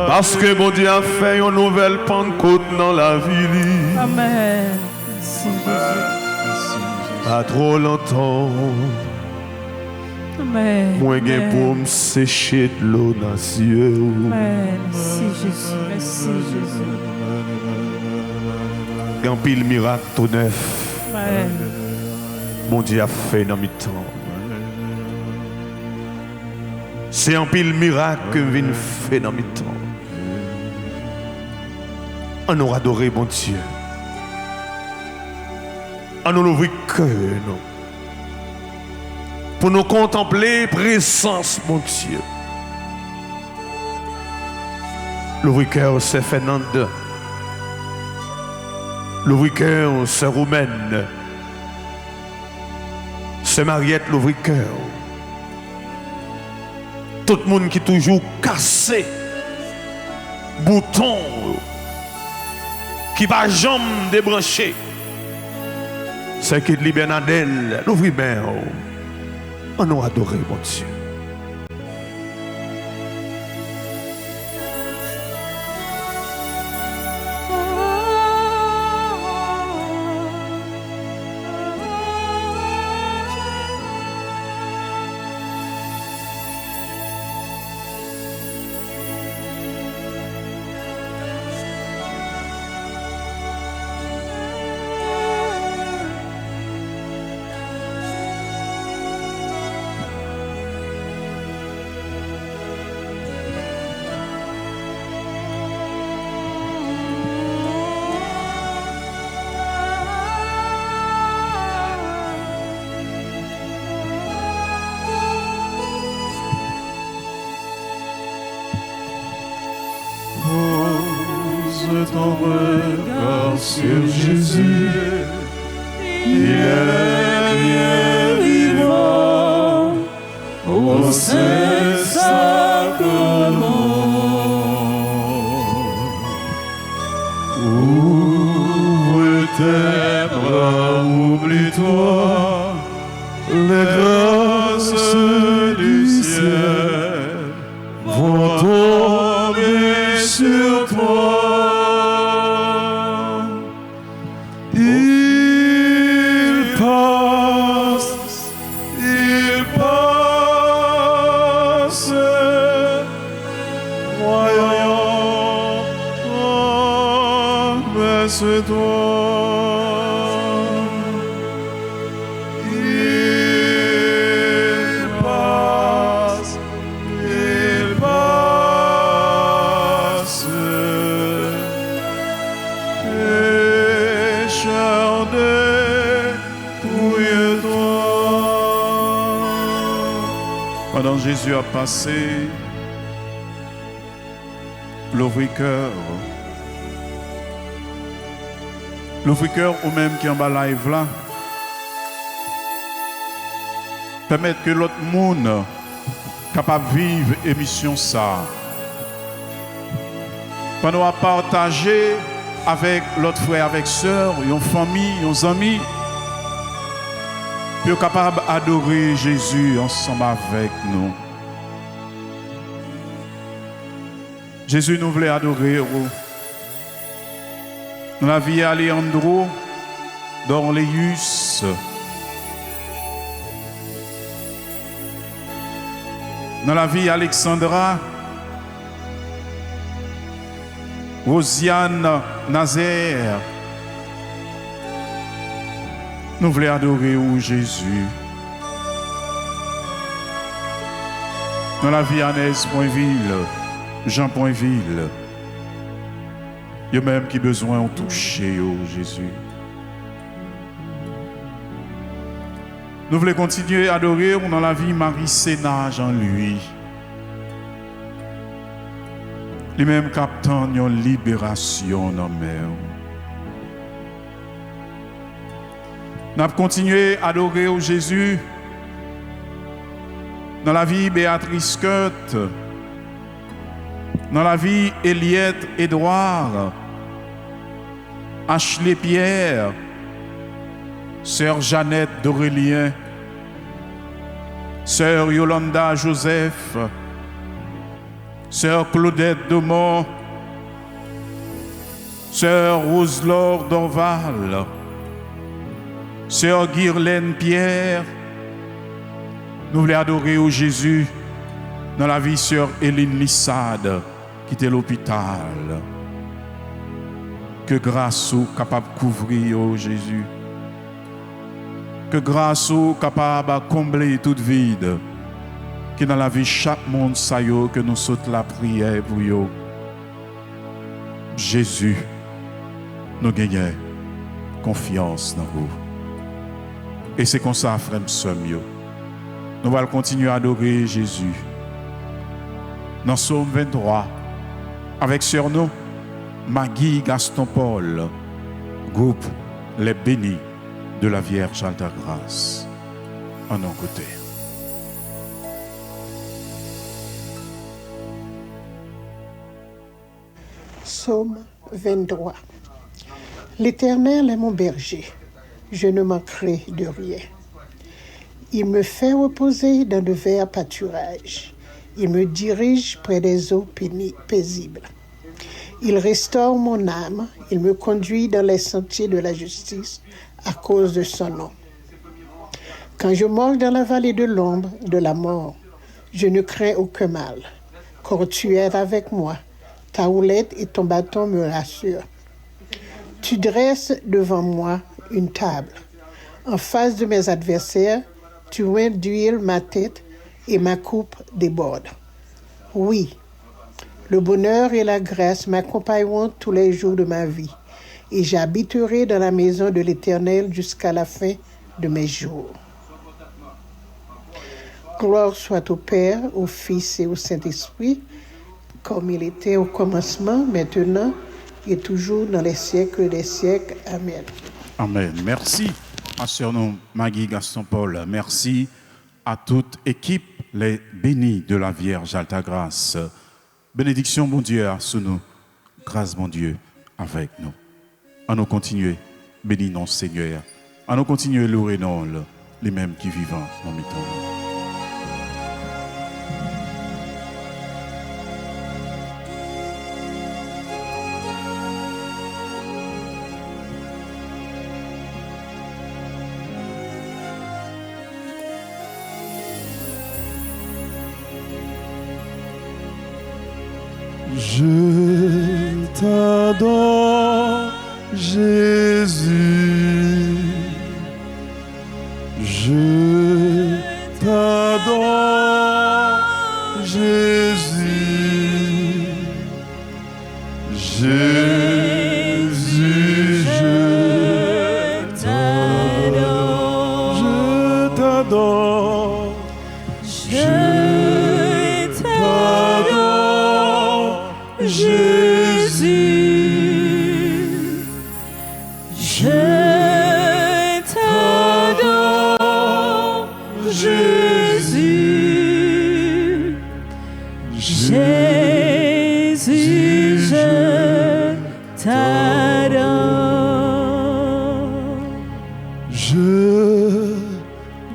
Parce que mon Dieu a fait une nouvelle Pentecôte dans la vie.
Amen. Merci Jésus.
Pas trop longtemps.
Amen.
Moi, j'ai pour me sécher de l'eau dans les yeux.
Amen. Merci Jésus, merci Jésus.
Un pile miracle tout neuf.
Amen.
Mon Dieu a fait dans mes temps. C'est un pile miracle que je viens faire dans mes temps. On nous adorer mon Dieu. On nous ouvrir cœur nous. Pour nous contempler présence mon Dieu. L'ouvrir cœur c'est Fernande. L'ouvrir cœur c'est Roumaine. C'est Mariette l'ouvrir cœur. Tout le monde qui est toujours cassé, bouton, qui va jamais débrancher. C'est qui de Bernadette, l'ouvrir bien. On nous adorer, mon Dieu.
Ton regard sur Jésus, il est bien vivant au Saint-Sacrement. Ouvre tes bras, oublie-toi les grâces du ciel vont tomber sur toi. C'est toi. Il passe, pécheur dépouille-toi. Pendant Jésus a passé, l'ouvre-cœur. L'ouvre-cœur ou même qui est en bas live là, permettre que l'autre monde capable de vivre émission ça. Pendant à partager avec l'autre frère, avec sœur, une famille, nos amis, puis capable d'adorer Jésus ensemble avec nous. Jésus nous voulait adorer. Dans la vie Alejandro Dorleus, dans la vie Alexandra, Rosiane Nazaire, nous voulons adorer Jésus. Dans la vie Annès Poinville, Jean Poinville, il y a même qui besoin de toucher Jésus. Nous voulons continuer à adorer dans la vie Marie Sénage en lui. Lui-même captant une libération dans la mer. Nous avons continué à adorer au Jésus dans la vie Béatrice Kurt, dans la vie Eliette Édouard, Ashley Pierre, Sœur Jeannette d'Aurélien, Sœur Yolanda Joseph, Sœur Claudette Domont, Sœur Rose-Laure Dorval, Sœur Guirlaine Pierre. Nous voulons adorer au Jésus dans la vie Sœur Hélène Lissade qui était à l'hôpital. Que grâce ou capable de couvrir au Jésus. Que grâce ou capable de combler toute vide. Que dans la vie chaque monde ça yo que nous saute la prière pour yo. Jésus nous gagnons confiance dans vous. Et c'est comme ça, frère Sommio. Nous allons continuer à adorer Jésus. Dans Psaume 23, avec sur nous, Maggie Gaston Paul, groupe Les Bénis de la Vierge Alta Grâce. En nos côtés.
Psaume 23. L'Éternel est mon berger, je ne manquerai de rien. Il me fait reposer dans de verts pâturages. Il me dirige près des eaux paisibles. Il restaure mon âme. Il me conduit dans les sentiers de la justice à cause de son nom. Quand je marche dans la vallée de l'ombre de la mort, je ne crains aucun mal, car tu es avec moi. Ta houlette et ton bâton me rassurent. Tu dresses devant moi une table. En face de mes adversaires, tu oins d'huile ma tête et ma coupe déborde. Oui, le bonheur et la grâce m'accompagneront tous les jours de ma vie, et j'habiterai dans la maison de l'Éternel jusqu'à la fin de mes jours. Gloire soit au Père, au Fils et au Saint-Esprit, comme il était au commencement, maintenant et toujours dans les siècles des siècles. Amen.
Amen. Merci à Sœur Maggie Gaston Paul. Merci à toute équipe, les bénis de la Vierge Alta Grâce. Bénédiction, mon Dieu, sous nous. Grâce, mon Dieu, avec nous. À nous continuer, bénis non Seigneur. À nous continuer, louer non les mêmes qui vivent dans mes temps.
Je t'adore, Jésus. Je t'adore, Jésus. Jésus, je t'adore. Je t'adore.
Jésus, je t'adore, Jésus, Jésus, je t'adore.
Je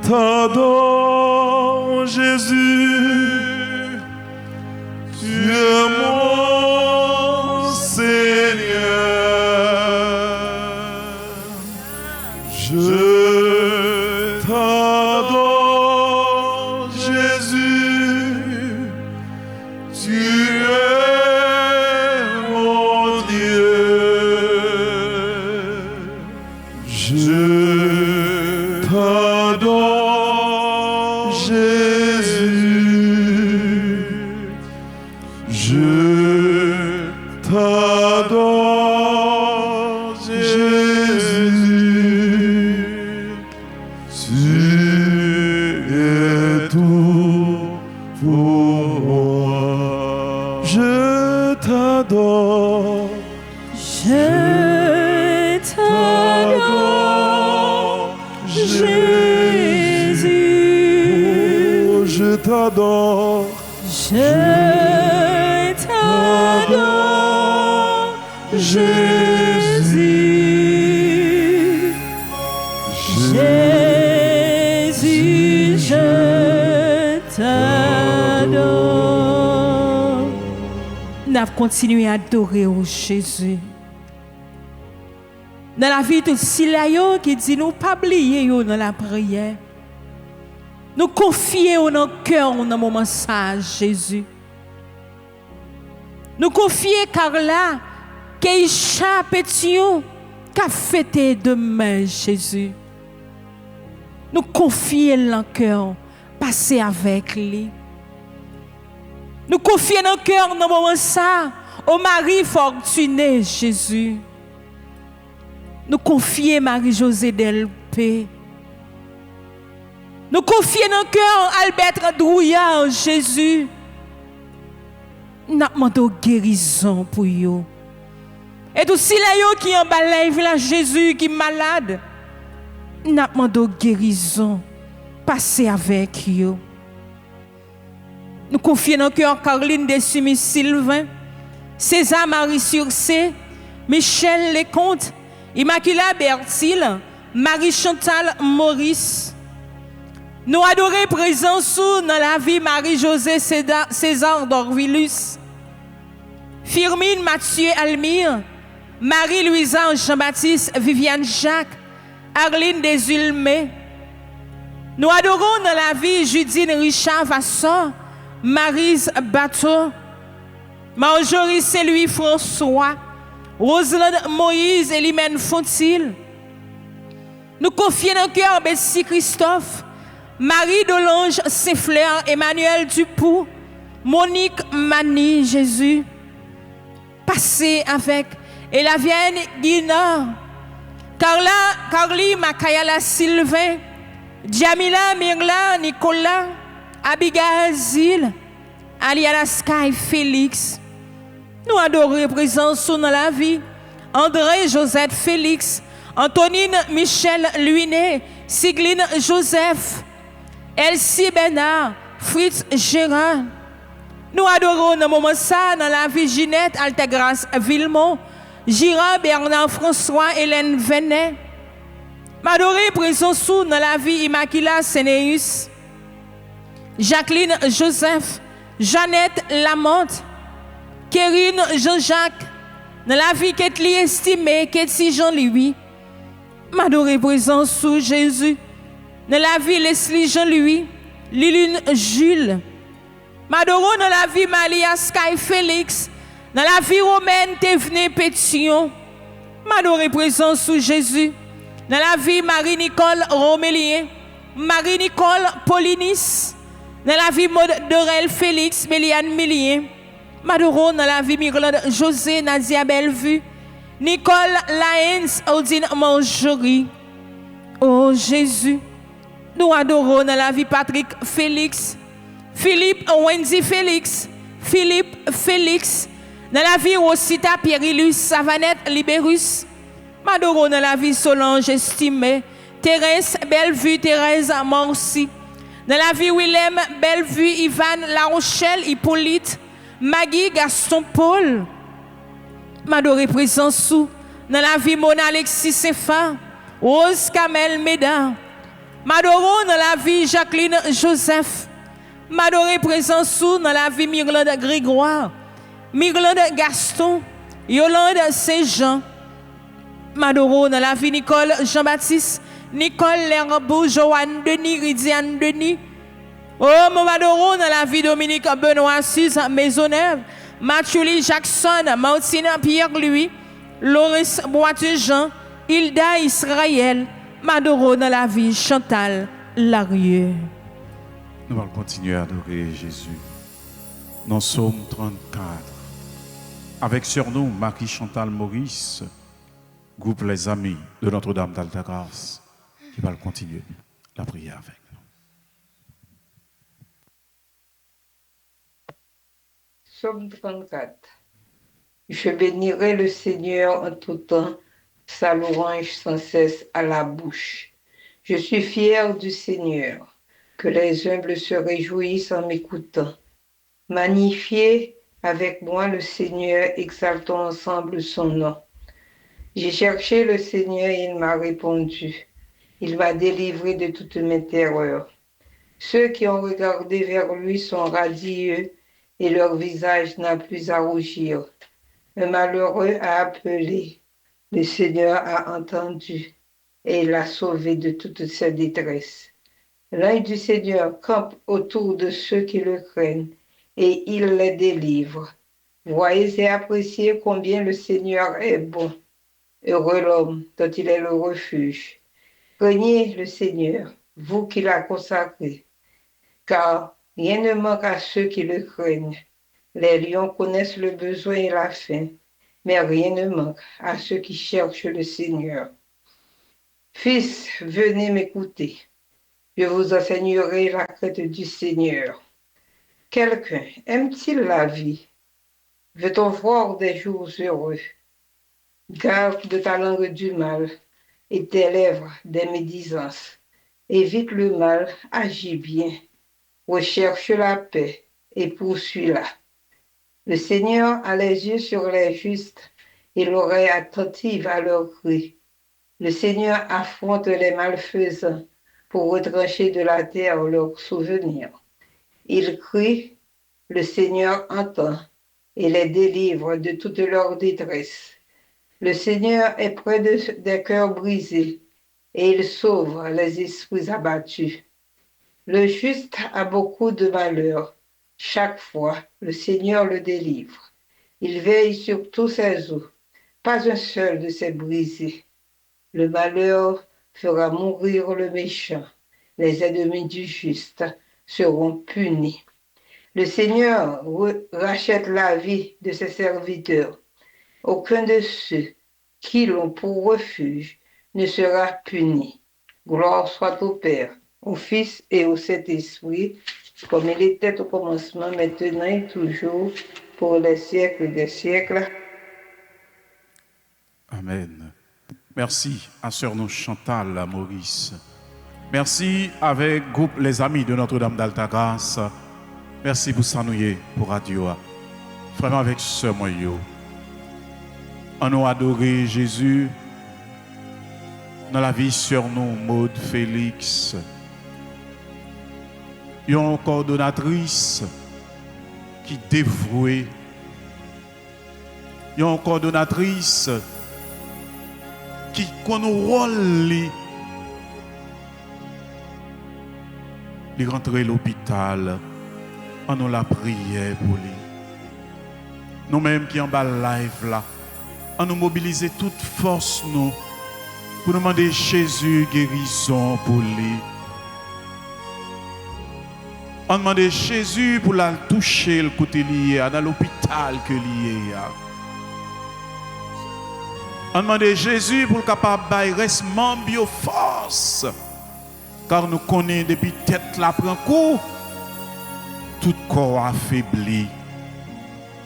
t'adore, Jésus. Tu es mon Seigneur. Je t'adore, Jésus. Tu es mon Dieu. Je t'adore, Jésus. Je t'adore, Jésus. Tu Je t'adore.
Je t'adore, Jésus.
Oh, je t'adore.
Je t'adore, Jésus. Jésus, je t'adore. Nous avons continué à adorer au Jésus. Dans la vie de Silayo qui dit nous pas oublier dans la prière. Nous confier dans le cœur dans le moment ça Jésus. Nous confier car là Keisha Pétion qu'a fêté demain Jésus. Nous confier dans le cœur, passer avec lui. Nous confier dans le cœur dans le moment ça au mari fortuné Jésus. Nous confier Marie-Josée Delpé. Nous confier dans le cœur Albert Drouillard, Jésus. Nous demandons guérison pour eux. Et tout si là qui en bas village Jésus qui est malade. Nous demandons guérison. Passez avec eux. Nous confions dans le cœur Caroline Dessumis Sylvain, César Marie Surcé, Michel Lecomte, Immaculée Bertil, Marie-Chantal Maurice. Nous adorons présence dans la vie Marie-Josée César Dorvilus, Firmine Mathieu Almire, Marie-Louisa Jean-Baptiste Viviane Jacques, Arline Desulmé. Nous adorons dans la vie Judine Richard Vasson, Maryse Bateau, Marjorie Saint-Louis François, Roselaine Moïse et Limène Fontil. Nous confions dans le cœur Bessie Christophe, Marie Dolange Saint-Fleur, Emmanuel Dupoux, Monique Mani Jésus. Passez avec Elavienne Guinard, Carly Makayala Sylvain, Djamila Mirla Nicolas, Abigail Zil, Aliana Sky Félix. Nous adorons présence dans la vie. André Josette Félix, Antonine Michel Luinet, Sigline Joseph, Elsie Bernard, Fritz Gérard. Nous adorons dans le moment ça dans la vie Ginette Altagrace Villemont, Girard Bernard François, Hélène Venet. M'adorer présence dans la vie Immaculée Sénéus, Jacqueline Joseph, Jeannette Lamotte, Kérine Jean-Jacques, dans la vie Ketli estimée, Ketsi Jean-Louis. M'adorer présence sous Jésus, dans la vie Leslie Jean-Louis, Liline Jules. M'adorer dans la vie Malia Sky Félix, dans la vie Romaine Thévenet Pétion. M'adorer présence sous Jésus, dans la vie Marie-Nicole Romélien, Marie-Nicole Paulinis, dans la vie Dorel Félix, Méliane Millien, Madoron dans la vie Mirlande José Nadia Bellevue, Nicole Laens Odine Marjorie. Oh Jésus, nous adorons dans la vie Patrick Félix, Philippe Wendy Félix, Philippe Félix, dans la vie Rosita Pierre-Ilus Savanette Libérus, Madoron dans la vie Solange Estimé, Thérèse Bellevue, Thérèse Morsi, dans la vie Willem Bellevue, Ivan La Rochelle, Hippolyte, Maggie Gaston Paul. M'adoré présence sous dans la vie Mona Alexis Saint-Phar, Rose Kamel Médard. M'adoré dans la vie Jacqueline Joseph. M'adoré présence sous dans la vie Myrlande Grégoire, Myrlande Gaston, Yolande Saint-Jean. M'adoré dans la vie Nicole Jean-Baptiste, Nicole Lerbeau, Joanne Denis, Ridiane Denis. Oh, mon adorons dans la vie Dominique Benoît Suze Maisonneuve, Mathieu Jackson, Martine Pierre-Louis, Loris Boiteux-Jean, Hilda Israël, m'adorons dans la vie Chantal Larieux.
Nous allons continuer à adorer Jésus. Dans Psaume 34, avec sur nous Marie-Chantal Maurice, groupe Les Amis de Notre-Dame d'Altagrace, qui va continuer la prière avec nous.
Psaume 34. Je bénirai le Seigneur en tout temps, sa louange sans cesse à la bouche. Je suis fier du Seigneur, que les humbles se réjouissent en m'écoutant. Magnifiez avec moi le Seigneur, exaltons ensemble son nom. J'ai cherché le Seigneur et il m'a répondu. Il m'a délivré de toutes mes terreurs. Ceux qui ont regardé vers lui sont radieux et leur visage n'a plus à rougir. Un malheureux a appelé, le Seigneur a entendu et il l'a sauvé de toute sa détresse. L'œil du Seigneur campe autour de ceux qui le craignent et il les délivre. Voyez et appréciez combien le Seigneur est bon. Heureux l'homme dont il est le refuge. Craignez le Seigneur, vous qui l'avez consacré, car rien ne manque à ceux qui le craignent. Les lions connaissent le besoin et la faim, mais rien ne manque à ceux qui cherchent le Seigneur. Fils, venez m'écouter. Je vous enseignerai la crainte du Seigneur. Quelqu'un aime-t-il la vie? Veut-on voir des jours heureux? Garde de ta langue du mal et tes lèvres des médisances. Évite le mal, agis bien. Recherche la paix et poursuis-la. Le Seigneur a les yeux sur les justes et l'oreille attentive à leurs cris. Le Seigneur affronte les malfaisants pour retrancher de la terre leurs souvenirs. Ils crient, le Seigneur entend et les délivre de toute leur détresse. Le Seigneur est près des cœurs brisés et il sauve les esprits abattus. Le juste a beaucoup de malheur. Chaque fois, le Seigneur le délivre. Il veille sur tous ses os. Pas un seul de ces brisés. Le malheur fera mourir le méchant. Les ennemis du juste seront punis. Le Seigneur rachète la vie de ses serviteurs. Aucun de ceux qui l'ont pour refuge ne sera puni. Gloire soit au Père, au Fils et au Saint-Esprit, comme il était au commencement, maintenant et toujours, pour les siècles des siècles.
Amen. Merci à Sœur nous Chantal, à Maurice. Merci avec groupe Les Amis de Notre-Dame d'Altagrace. Merci pour s'ennuyer pour Radio. Vraiment avec Sœur Moyo. On nous adorer Jésus dans la vie sur nous, Maud Félix. Une coordonnatrice qui dévouée. Une coordonnatrice qui connaît le rôle. Il rentre à l'hôpital. On nous la prière pour lui. Nous-mêmes qui en bas live là. On nous mobiliser toute force nous pour nous demander Jésus guérison pour lui. On demande Jésus pour la toucher le côté lié dans l'hôpital que lié. On demande Jésus pour le capable de reste membre force. Car nous connaissons depuis tête la prend coup, tout corps affaibli.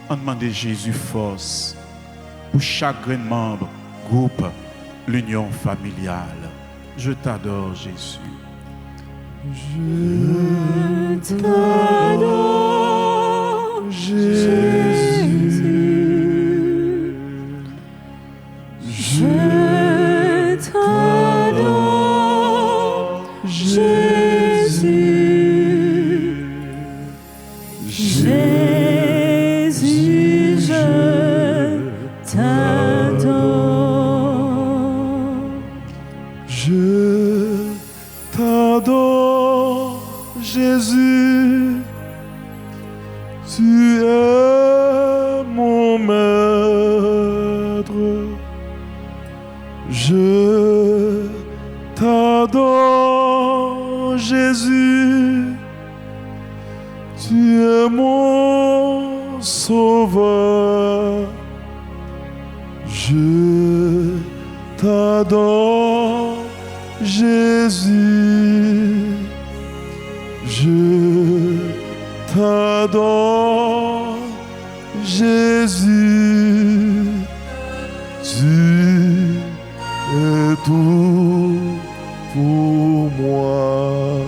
On demande Jésus force pour chaque membre, groupe, l'union familiale. Je t'adore, Jésus.
Je t'adore, Jésus. Je t'adore, Jésus. Jésus, je t'adore.
Je t'adore, Jésus, tu es mon maître. Je t'adore, Jésus, tu es mon sauveur. Je t'adore, Jésus, je t'adore, Jésus, tu es tout pour moi.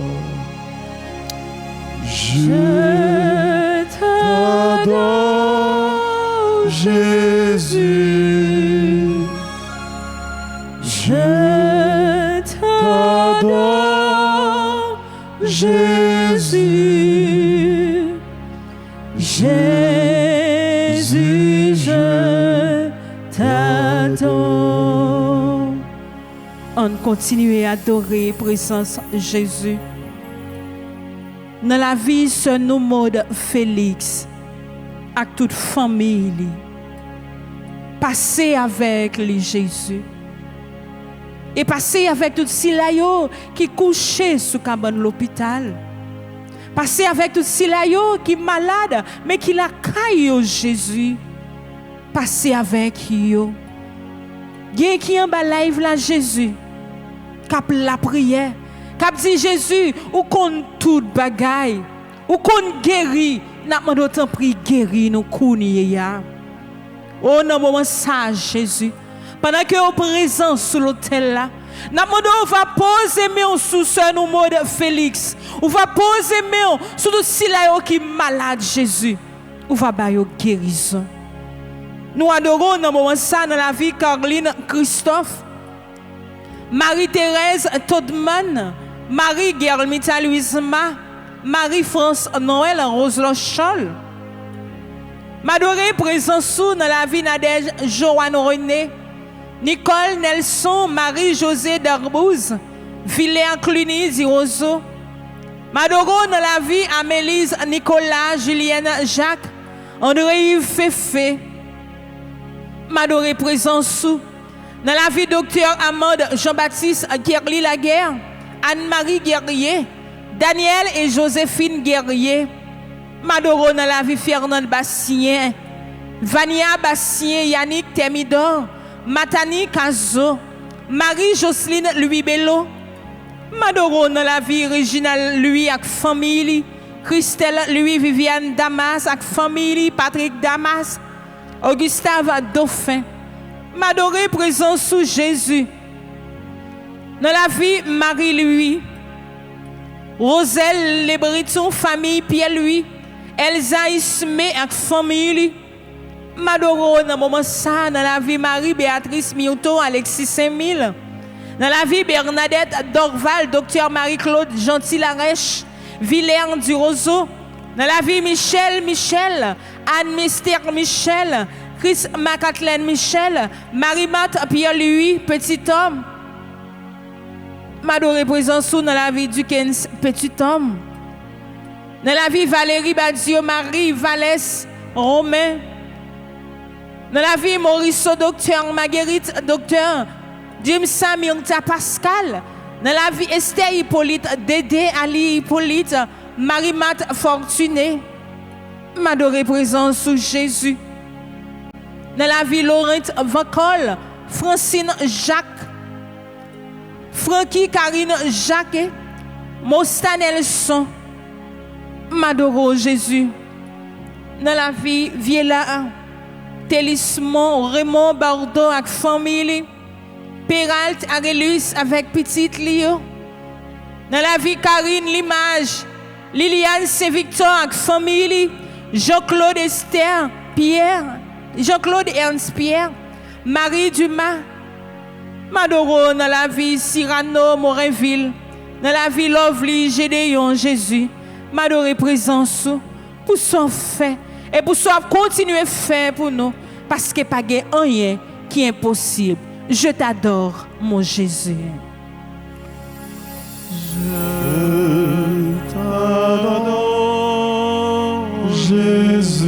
Je t'adore, Jésus. Je t'adore, Jésus. Jésus, je t'adore.
On continue à adorer la présence de Jésus. Dans la vie, ce nous mode Félix, avec toute famille, passer avec les Jésus. Et passer avec tout Silayo qui couché sous cabane l'hôpital. Passer avec tout Silayo qui est malade, mais qui la caille Jésus. Passer avec yo. Gen qui en bas live là Jésus. Cap la prière. Cap dit Jésus, ou qu'on tout bagaille. Ou qu'on guérit. N'a pas d'autant pris guérir nous kouni ya. Oh non moment ça Jésus. Pendant que vous présent sur l'hôtel là, on va poser main sous ce nom de Félix. On va poser main sur tout Silayo qui est malade Jésus. On va bailler guérison. Nous adorons dans moment ça dans la vie Caroline Christophe, Marie-Thérèse Todman, Marie-Germita Louisma, Marie-France Noël Rose Lochol. M'adorer présent sous dans la vie Nadège Joanne René, Nicole Nelson, Marie-Josée Darbouze, Villain Cluny Zirozo. M'adorer dans la vie Amélise Nicolas, Julienne Jacques, André-Yves Féfé. M'adorer présent sous dans la vie docteur Amande Jean-Baptiste Guerli Laguerre, Anne-Marie Guerrier, Daniel et Joséphine Guerrier. M'adorer dans la vie Fernand Bastien, Vania Bastien, Yannick Temidor, Matani Kazo, Marie-Jocelyne Louis Bello. M'adorer dans la vie Réginal Louis avec famille, Christelle Louis Viviane Damas avec famille, Patrick Damas, Augustave Dauphin. M'adorer présent sous Jésus. Dans la vie Marie-Louis, Roselle Le Breton, famille Pierre-Louis, Elsa Ismé avec famille. M'adorer dans moment ça dans la vie Marie-Béatrice Mioto, Alexis Saint-Mille. Dans la vie Bernadette Dorval, Docteur Marie-Claude Gentil-Larèche, Villain du Roseau. Dans la vie Michel, Anne-Mystère Michel, Chris Macatelaine Michel, Marie-Mat Pierre-Louis, Petit Homme. M'adorer présent sous dans la vie Dukens, Petit Homme. Dans la vie Valérie Badio, Marie Vallès, Romain. Dans la vie Maurice Docteur, Marguerite Docteur, Jimsa Myrta Pascal. Dans la vie Esther Hippolyte, Dédé Ali Hippolyte, Marie-Mat Fortuné. M'adorer présent sous Jésus. Dans la vie Laurent Vancol, Francine Jacques, Francky Karine Jacques, Mosta Nelson. M'adorer Jésus. Dans la vie Viela, Télismon, Raymond Bardot avec famille, Peralt Arelus avec petite Lio. Dans la vie Karine Limage, Liliane Saint-Victor avec famille, Jean-Claude Esther Pierre, Jean-Claude Ernst Pierre, Marie Dumas. M'adoro dans la vie Cyrano Morinville, dans la vie Lovely Gédéon Jésus. M'adorer présence pour son fait et pour son continuer à faire pour nous parce que pas rien qui est impossible. Je t'adore mon Jésus.
Je t'adore, Jésus.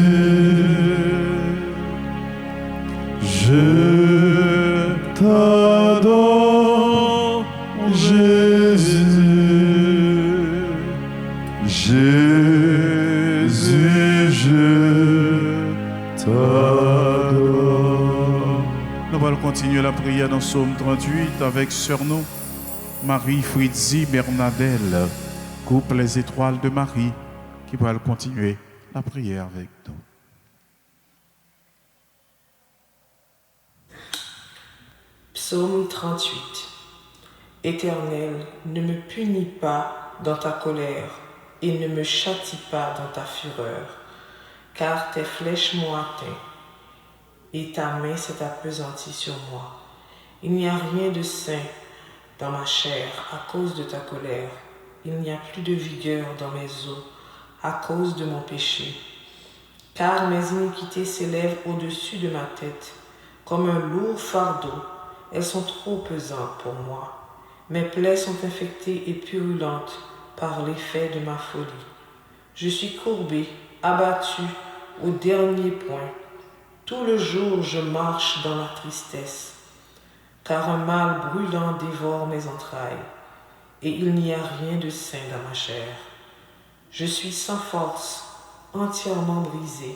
Je t'adore, Jésus. Jésus, je t'adore.
Nous allons continuer la prière dans Psaume 38 avec sœur nous, Marie Fritzi Bernadelle, groupe Les Étoiles de Marie, qui va continuer la prière avec nous.
Psaume 38. Éternel, ne me punis pas dans ta colère et ne me châtie pas dans ta fureur, car tes flèches m'ont atteint et ta main s'est appesantie sur moi. Il n'y a rien de sain dans ma chair à cause de ta colère. Il n'y a plus de vigueur dans mes os à cause de mon péché. Car mes iniquités s'élèvent au-dessus de ma tête, comme un lourd fardeau. Elles sont trop pesantes pour moi. Mes plaies sont infectées et purulentes par l'effet de ma folie. Je suis courbé, abattu au dernier point. Tout le jour je marche dans la tristesse, car un mal brûlant dévore mes entrailles, et il n'y a rien de sain dans ma chair. Je suis sans force, entièrement brisé.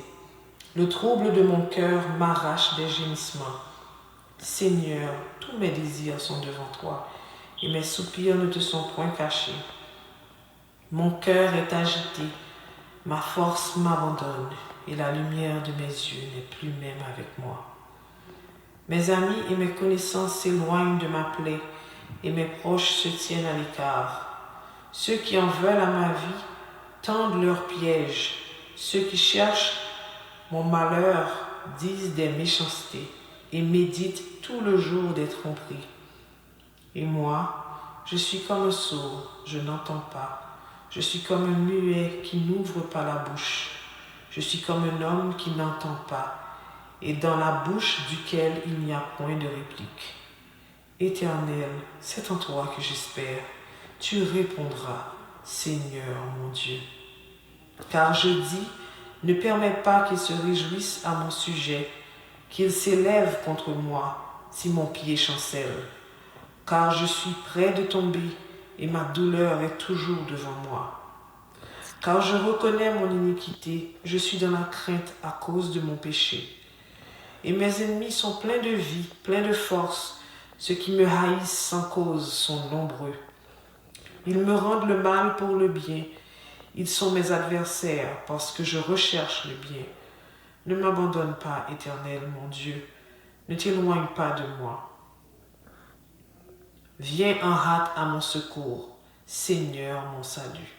Le trouble de mon cœur m'arrache des gémissements. Seigneur, tous mes désirs sont devant toi, et mes soupirs ne te sont point cachés. Mon cœur est agité, ma force m'abandonne, et la lumière de mes yeux n'est plus même avec moi. Mes amis et mes connaissances s'éloignent de ma plaie, et mes proches se tiennent à l'écart. Ceux qui en veulent à ma vie tendent leurs pièges. Ceux qui cherchent mon malheur disent des méchancetés et méditent tout le jour des tromperies. Et moi, je suis comme un sourd, je n'entends pas. Je suis comme un muet qui n'ouvre pas la bouche. Je suis comme un homme qui n'entend pas, et dans la bouche duquel il n'y a point de réplique. Éternel, c'est en toi que j'espère. Tu répondras, Seigneur mon Dieu. Car je dis, ne permets pas qu'ils se réjouissent à mon sujet, qu'ils s'élèvent contre moi si mon pied chancelle. Car je suis près de tomber et ma douleur est toujours devant moi. Car je reconnais mon iniquité, je suis dans la crainte à cause de mon péché. Et mes ennemis sont pleins de vie, pleins de force. Ceux qui me haïssent sans cause sont nombreux. Ils me rendent le mal pour le bien. Ils sont mes adversaires parce que je recherche le bien. Ne m'abandonne pas, Éternel, mon Dieu. Ne t'éloigne pas de moi. Viens en hâte à mon secours, Seigneur mon salut.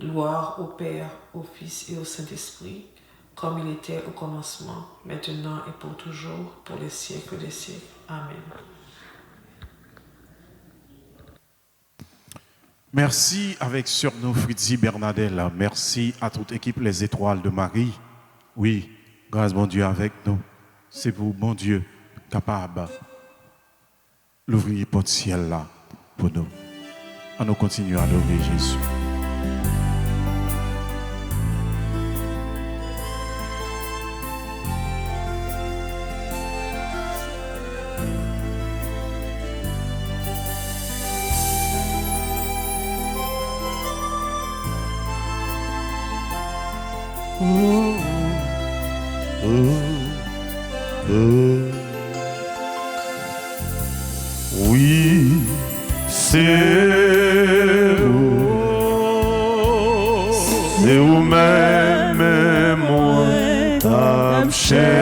Gloire au Père, au Fils et au Saint-Esprit, comme il était au commencement, maintenant et pour toujours, pour les siècles des siècles. Amen.
Merci avec sur nous Fritzi Bernadelle. Merci à toute l'équipe Les Étoiles de Marie. Oui, grâce bon Dieu avec nous. C'est vous, bon Dieu, capable d'ouvrir porte ciel là pour nous. On nous continue à adorer Jésus.
Oui, c'est vous-même, moi, t'as cherché.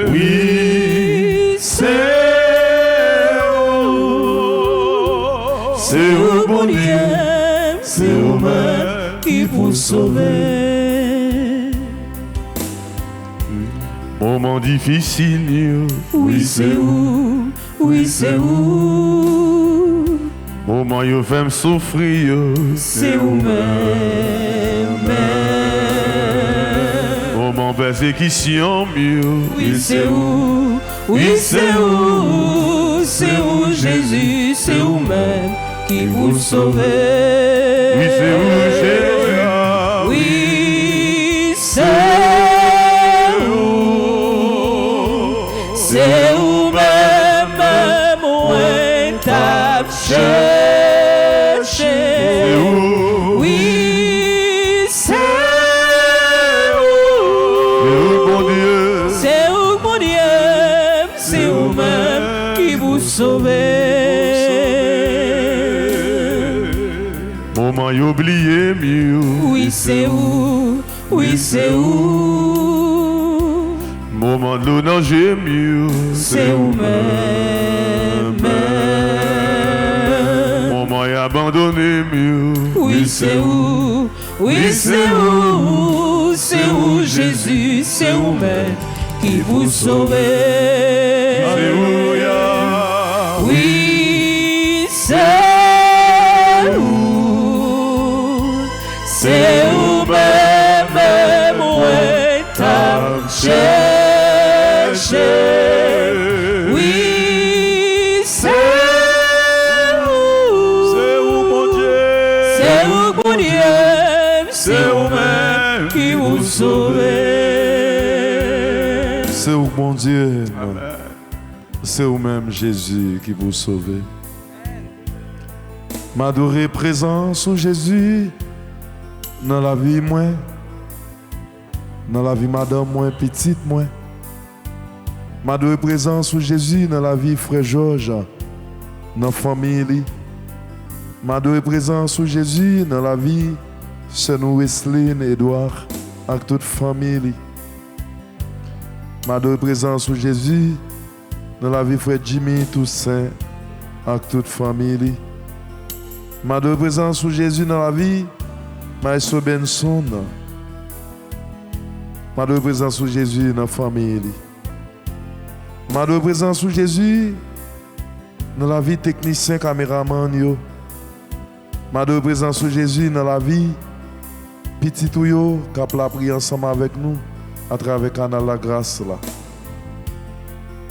Oui, c'est vous, bon Dieu, c'est vous-même qui vous sauvez. Moment difficile,
oui c'est où, oui c'est où.
Moment yo fait me souffrir,
c'est où même.
Moment persécution mieux,
oui c'est où, oui c'est où. C'est où Jésus, c'est où même qui vous sauvez.
Oui c'est où Jésus,
oui c'est c'est où même moi t'as cherché. Oui, c'est où
mon Dieu,
c'est où mon Dieu, c'est où même qui vous sauvez.
Moment y oublié mieux,
oui c'est où, oui c'est où.
Moment de l'eau dans mieux.
C'est où même.
Moment y abandonné mieux.
Oui, c'est où. Oui, c'est où. C'est où Jésus, c'est où même qui vous sauve.
Alléluia.
Oui, c'est où. C'est où même moi t'as cherché. Oui, c'est où.
C'est où mon Dieu.
C'est où mon Dieu. C'est où même qui vous sauve.
C'est où mon Dieu. C'est où même Jésus qui vous sauve. M'adorer présence où Jésus dans la vie moi, dans la vie madame moi, petite moi. M'adorer présence où Jésus dans la vie frère Georges, dans la famille. M'adorer présence où Jésus dans la vie sœur Wesley, Edouard, avec toute famille. M'adorer présence où Jésus dans la vie frère Jimmy Toussaint, avec toute famille. M'adorer présence où Jésus dans la vie Maestro Benson. M'adorer présence où Jésus dans la famille. M'adorer présence où Jésus dans la vie technicien caméraman yo. M'adorer présence où Jésus dans la vie petit tout yo qui a prié ensemble avec nous à travers le canal La Grâce là.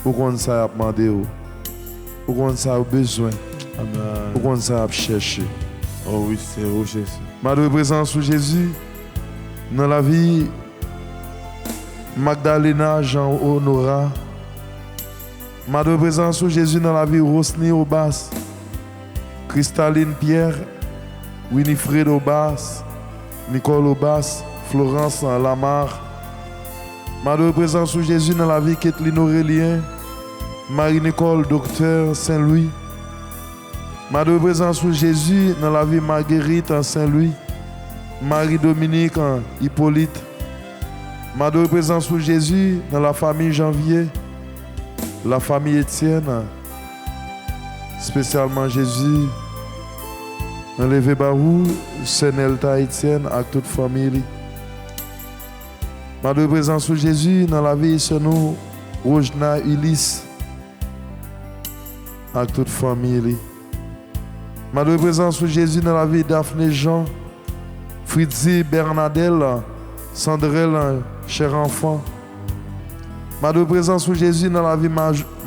Pour qu'on ça a demandé, pour qu'on ça a besoin, pour qu'on ça a cherché.
Oh oui, c'est où Jésus.
M'adorer présence où Jésus dans la vie Magdalena Jean Honora. M'adorer présence où Jésus dans la vie Rosny Obas, Cristaline Pierre, Winifred Obas, Nicole Obas, Florence Lamar. M'adorer présence où Jésus dans la vie Kathleen Aurélien, Marie-Nicole Docteur Saint-Louis. M'adorer présence où Jésus dans la vie Marguerite en Saint-Louis, Marie-Dominique en Hippolyte. M'adorer présence où Jésus dans la famille Janvier, la famille Étienne, spécialement Jésus dans Levé Barou, Senelta Étienne avec toute famille. M'adorer présence où Jésus dans la vie de nous, Rojna Ulysse avec toute famille. M'adorer présence où Jésus dans la vie Daphné Jean, Fritzi Bernadelle, Sandrelle, cher enfant. M'adorer présence où Jésus dans la vie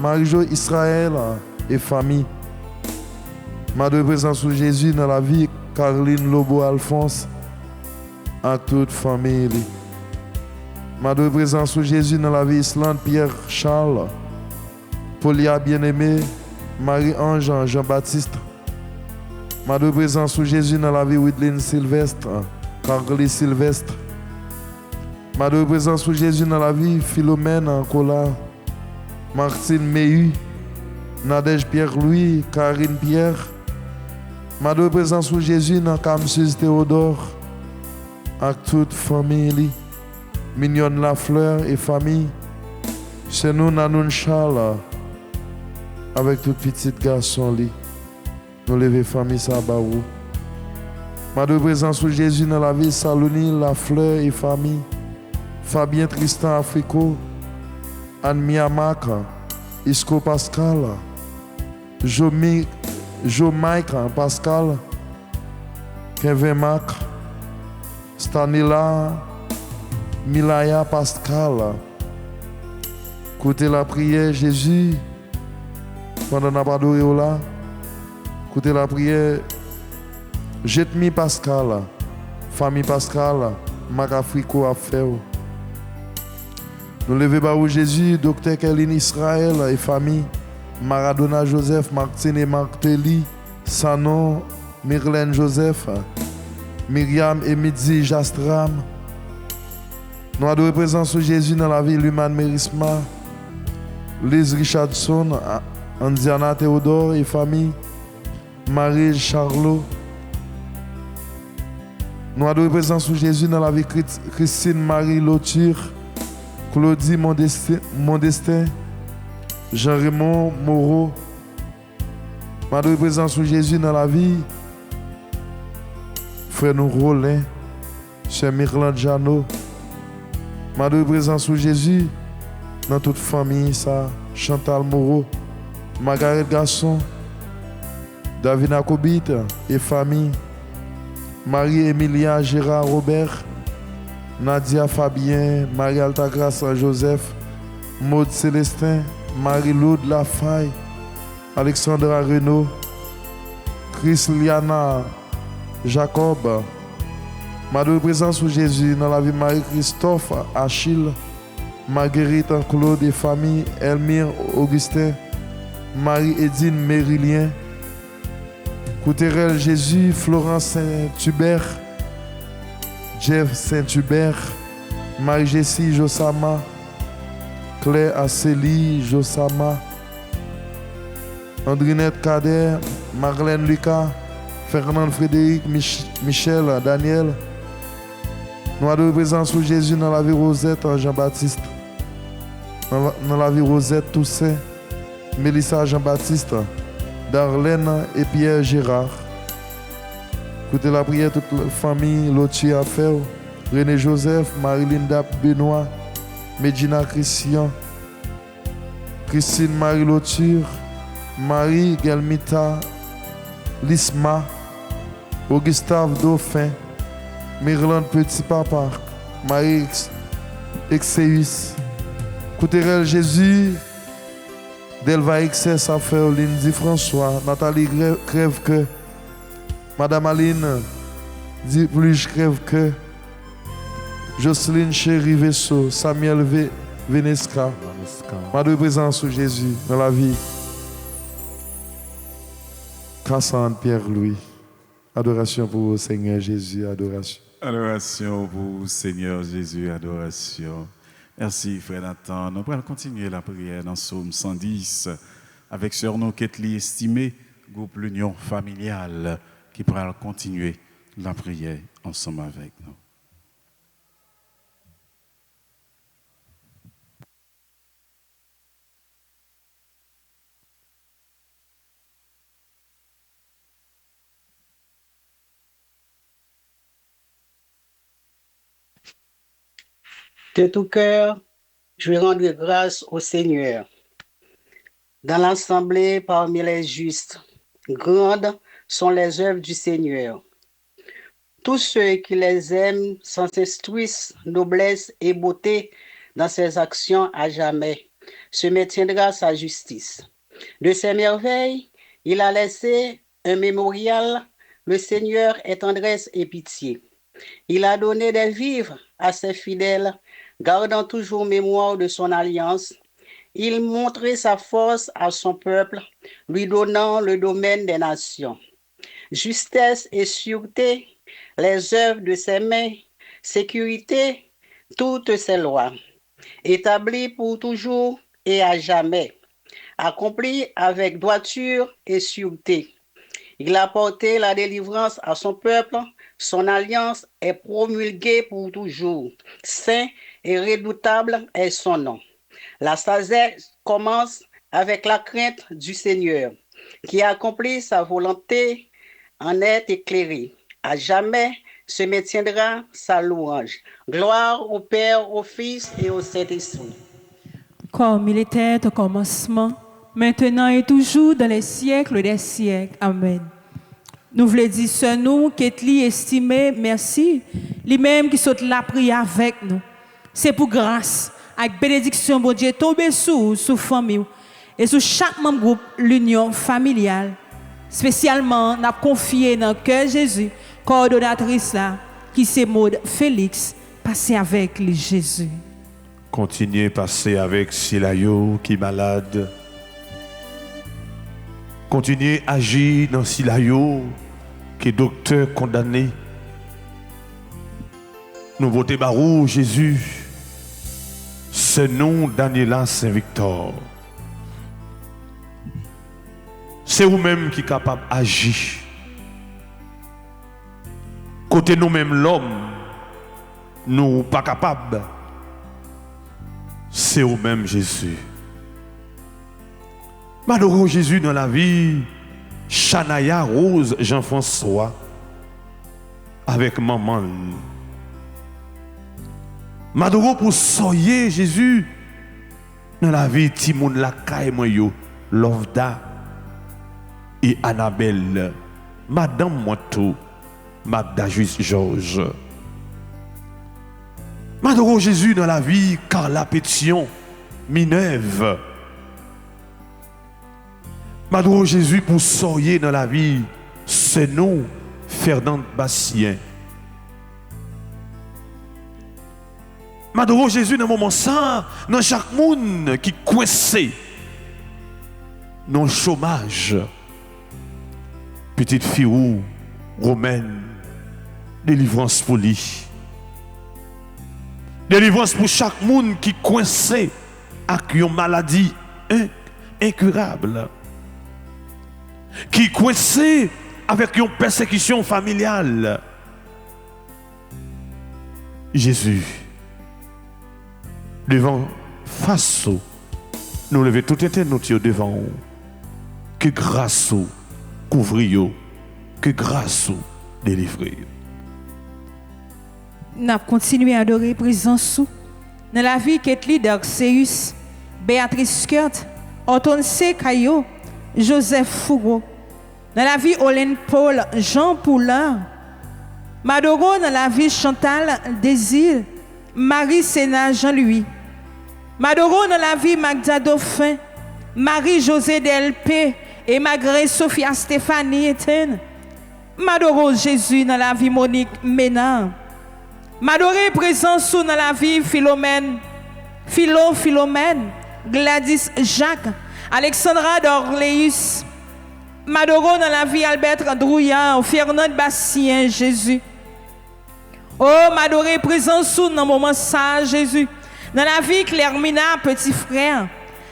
Marie-Jo Israël et famille. M'adorer présence où Jésus dans la vie Caroline Lobo Alphonse avec toute famille. M'adorer présence où Jésus dans la vie Islande Pierre Charles, Paulia bien-aimé, Marie-Ange Jean-Baptiste. M'adorer présence où Jésus dans la vie Widline Sylvestre, Carly Sylvestre. M'adorer présence où Jésus dans la vie Philomène Ancola, Martine Mehu, Nadège Pierre-Louis, Karine Pierre. M'adorer présence où Jésus dans Camsus Théodore, avec toute famille. Mignonne Lafleur et famille. Chez nous, Nanoun Charles, avec tout petit garçon. Nous levons famille Sabarou. M'adorer présence où Jésus dans la vie Saloni, Lafleur et famille. Fabien Tristan Africo, Anne Miamak, Isco Pascal, Jo Mike Pascal, Kevin Mac, Stanila, Milaya Pascal. Écoutez la prière Jésus pendant qu'on a adoré là. Écoutez la prière Jetmi Pascal, famille Pascal, Mac Africo a fait. Nous levons Barou Jésus, docteur Kelly Israël et famille, Maradona Joseph, Martine et Martelly, Sanon, Myrlène Joseph, Myriam et Midzi Jastram. Nous avons présence de Jésus dans la vie Luman Mérisma, Liz Richardson, Andiana Théodore et famille, Marie Charlot. Nous avons présence de Jésus dans la vie Christine Marie Loture, Claudie Mondestin, Jean-Raymond Moreau, Madame présence de Jésus dans la vie, frère nous Rollin, Sœur Mirland Jano, Madame présence de Jésus dans toute famille, ça, Chantal Moreau, Margaret Garçon, David Akobit et famille, Marie-Emilia Gérard Robert, Nadia Fabien, Marie-Alta Grace Joseph, Maud Célestin, Marie-Laude Lafaille, Alexandra Renaud, Chris Liana Jacob, Madame présence sous Jésus dans la vie Marie-Christophe Achille, Marguerite Claude et famille, Elmire Augustin, Marie-Edine Mérilien, Couterelle Jésus, Florence Saint-Hubert, Jeff Saint-Hubert, Marie-Jessie Josama, Claire Acélie Josama, Andrinette Kader, Marlène Lucas, Fernand Frédéric, Michel Daniel. Nous avons présence sous Jésus dans la vie Rosette Jean-Baptiste, dans la vie Rosette Toussaint, Mélissa Jean-Baptiste, Darlène et Pierre Gérard. Écoutez la prière toute la famille, Lothier Affaire, René Joseph, Marie-Linda Benoît, Medina Christian, Christine Marie Loture, Marie Gelmita, Lisma, Augustave Dauphin, Mirland Petit Papa, Marie Exeus, Couterelle Jésus, Delva Excès Affaire, Lindy François, Nathalie Crève que, Madame Aline, dit plus crève que, Jocelyne Chéri Vesso, Samuel Venesca, Madame présence sur Jésus dans la vie. Cassandre Pierre-Louis, adoration pour vous, Seigneur Jésus, adoration.
Adoration pour vous, Seigneur Jésus, adoration. Merci, frère Nathan. Nous allons continuer la prière dans Psaume 110 avec Sœur nous Ketli estimée, groupe L'Union familiale, qui pourra continuer la prière ensemble avec nous.
De tout cœur, je vais rendre grâce au Seigneur. Dans l'assemblée parmi les justes, grandes sont les œuvres du Seigneur. Tous ceux qui les aiment s'en instruisent noblesse et beauté dans ses actions à jamais. Se maintiendra sa justice. De ses merveilles, il a laissé un mémorial. Le Seigneur est tendresse et pitié. Il a donné des vivres à ses fidèles, gardant toujours mémoire de son alliance. Il montrait sa force à son peuple, lui donnant le domaine des nations. Justesse et sûreté, les œuvres de ses mains, sécurité, toutes ses lois, établies pour toujours et à jamais, accomplies avec droiture et sûreté. Il a porté la délivrance à son peuple, son alliance est promulguée pour toujours. Saint et redoutable est son nom. La sagesse commence avec la crainte du Seigneur, qui accomplit sa volonté en est éclairé. À jamais se maintiendra sa louange. Gloire au Père, au Fils et au Saint-Esprit.
Comme il était au commencement, maintenant et toujours dans les siècles des siècles. Amen. Nous voulons dire, ce nous, Ketli estimé, merci, lui-même qui saute la prière avec nous. C'est pour grâce, avec bénédiction, bon Dieu, tomber sous famille et sur chaque membre groupe, l'union familiale. Spécialement, nous avons confié dans le cœur Jésus, coordonnatrice là, qui c'est Maud Félix, passer avec lui Jésus.
Continuez à passer avec Silayo qui est malade. Continuez à agir dans Silayo qui est docteur condamné. Nous votons Barou Jésus. Ce nom Daniela Saint-Victor. C'est vous-même qui est capable d'agir. Côté nous-mêmes, l'homme, nous pas capables. c'est au même Jésus. M'adorons Jésus dans la vie, Chanaya Rose Jean-François, avec maman. M'adorons pour soyer Jésus dans la vie, Timoun Lakay Moyo, Lovda et Annabelle, Madame Moito, Magda Georges. M'adorons Jésus dans la vie, Carla Pétion, Minerve. M'adorons Jésus pour soyer dans la vie, c'est nous, Fernand Bastien. M'adorons Jésus dans le moment ça, dans chaque monde qui coincé, dans le chômage. Petite fille ou romaine, délivrance pour lui. Délivrance pour chaque monde qui coincé avec une maladie incurable. Qui coincé avec une persécution familiale. Jésus, devant face, nous levons tout éternel devant. Que grâce couvrir, que grâce délivrer.
Nous avons continué à adorer présence dans la vie Ketli d'Arceus, Béatrice Kurt, Anton C. Caillot, Joseph Fougo. Dans la vie Olène Paul, Jean Poulain. Madoro dans la vie Chantal Désir, Marie Sénat Jean-Louis. Madoro dans la vie Magda Dauphin, Marie-Josée Delpé et Margaret Sophia Stéphanie Etienne. Madoro Jésus dans la vie Monique Ménard. M'adorer présence dans la vie Philomène, Philomène, Gladys Jacques, Alexandra d'Orléus. M'adorer dans la vie Albert Drouillard, Fernand Bastien, Jésus. Oh, m'adorer présence dans le moment ça, Jésus. Dans la vie Clermina, petit frère.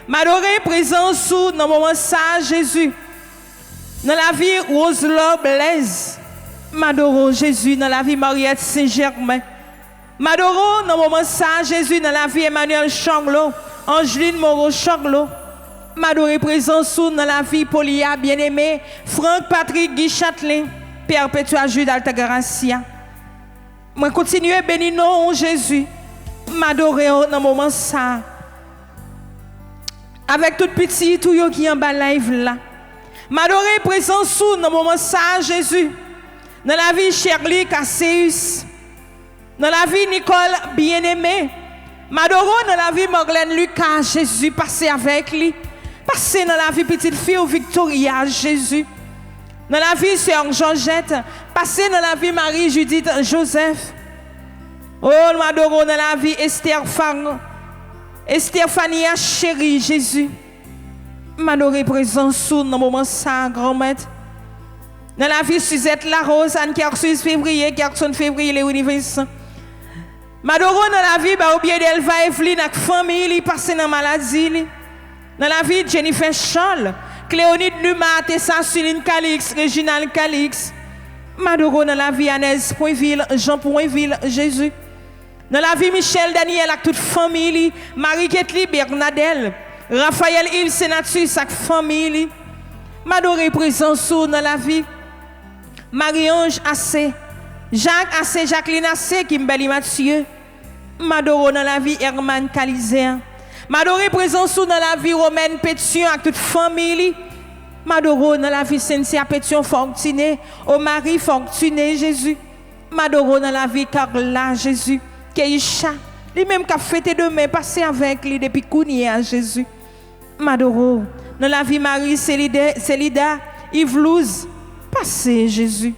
M'adorer présence dans le moment ça, Jésus. Dans la vie Roselo Blaise. M'adorer Jésus dans la vie Mariette Saint-Germain. M'adorons dans le moment ça, Jésus, dans la vie Emmanuel Changlot, Angeline Moreau Changlot. M'adorer présence dans la vie Polia bien-aimé, Franck Patrick Guy Châtelain, Perpétua Jude Altagracia. Moi continuer à bénir non Jésus. M'adorer dans le moment ça. Avec tout petit tout yo qui en bas live là. M'adorer présence dans le moment ça, Jésus. Dans la vie Shirley Casseus. Dans la vie Nicole bien-aimée, Madoro dans la vie Morgane Lucas, Jésus, passez avec lui. Passez dans la vie petite fille Victoria, Jésus. Dans la vie Sœur Georgette, passez dans la vie Marie-Judith Joseph. Oh, Madoro dans la vie Esther Fania chérie, Jésus. Madoro présent sous dans le moment ça, grand-maître. Dans la vie Suzette Larose, Anne Kersus février, Gerson février, Léonie Vincent. Madoro dans la vie, ou bien d'Elva Evelyn, avec famille, il passe dans la maladie. Dans la vie, Jennifer Charles, Cléonide Numa, Tessa Suline Calix, Réginal Calix. Madoro dans la vie, Annès Poinville, Jean Poinville, Jésus. Dans la vie, Michel Daniel, avec toute famille, Marie-Ketli, Bernadelle, Raphaël Hill, Sénatus, avec famille. Madoro présence dans la vie, Marie-Ange Assé. Jacques Assé, Jacqueline Assé, Kimberly Mathieu. Madoro dans la vie, Herman Calizère. Madoro présence dans la vie, Romaine Pétion, avec toute famille. Madoro dans la vie, Cynthia Pétion Fortuné, Marie Fortuné, Jésus. Madoro dans la vie, Carla, Jésus. Keisha, lui-même qui a fêté demain, passé avec lui depuis Kounia, Jésus. Madoro dans la vie, Marie Célida, Yves Louz, passé, Jésus.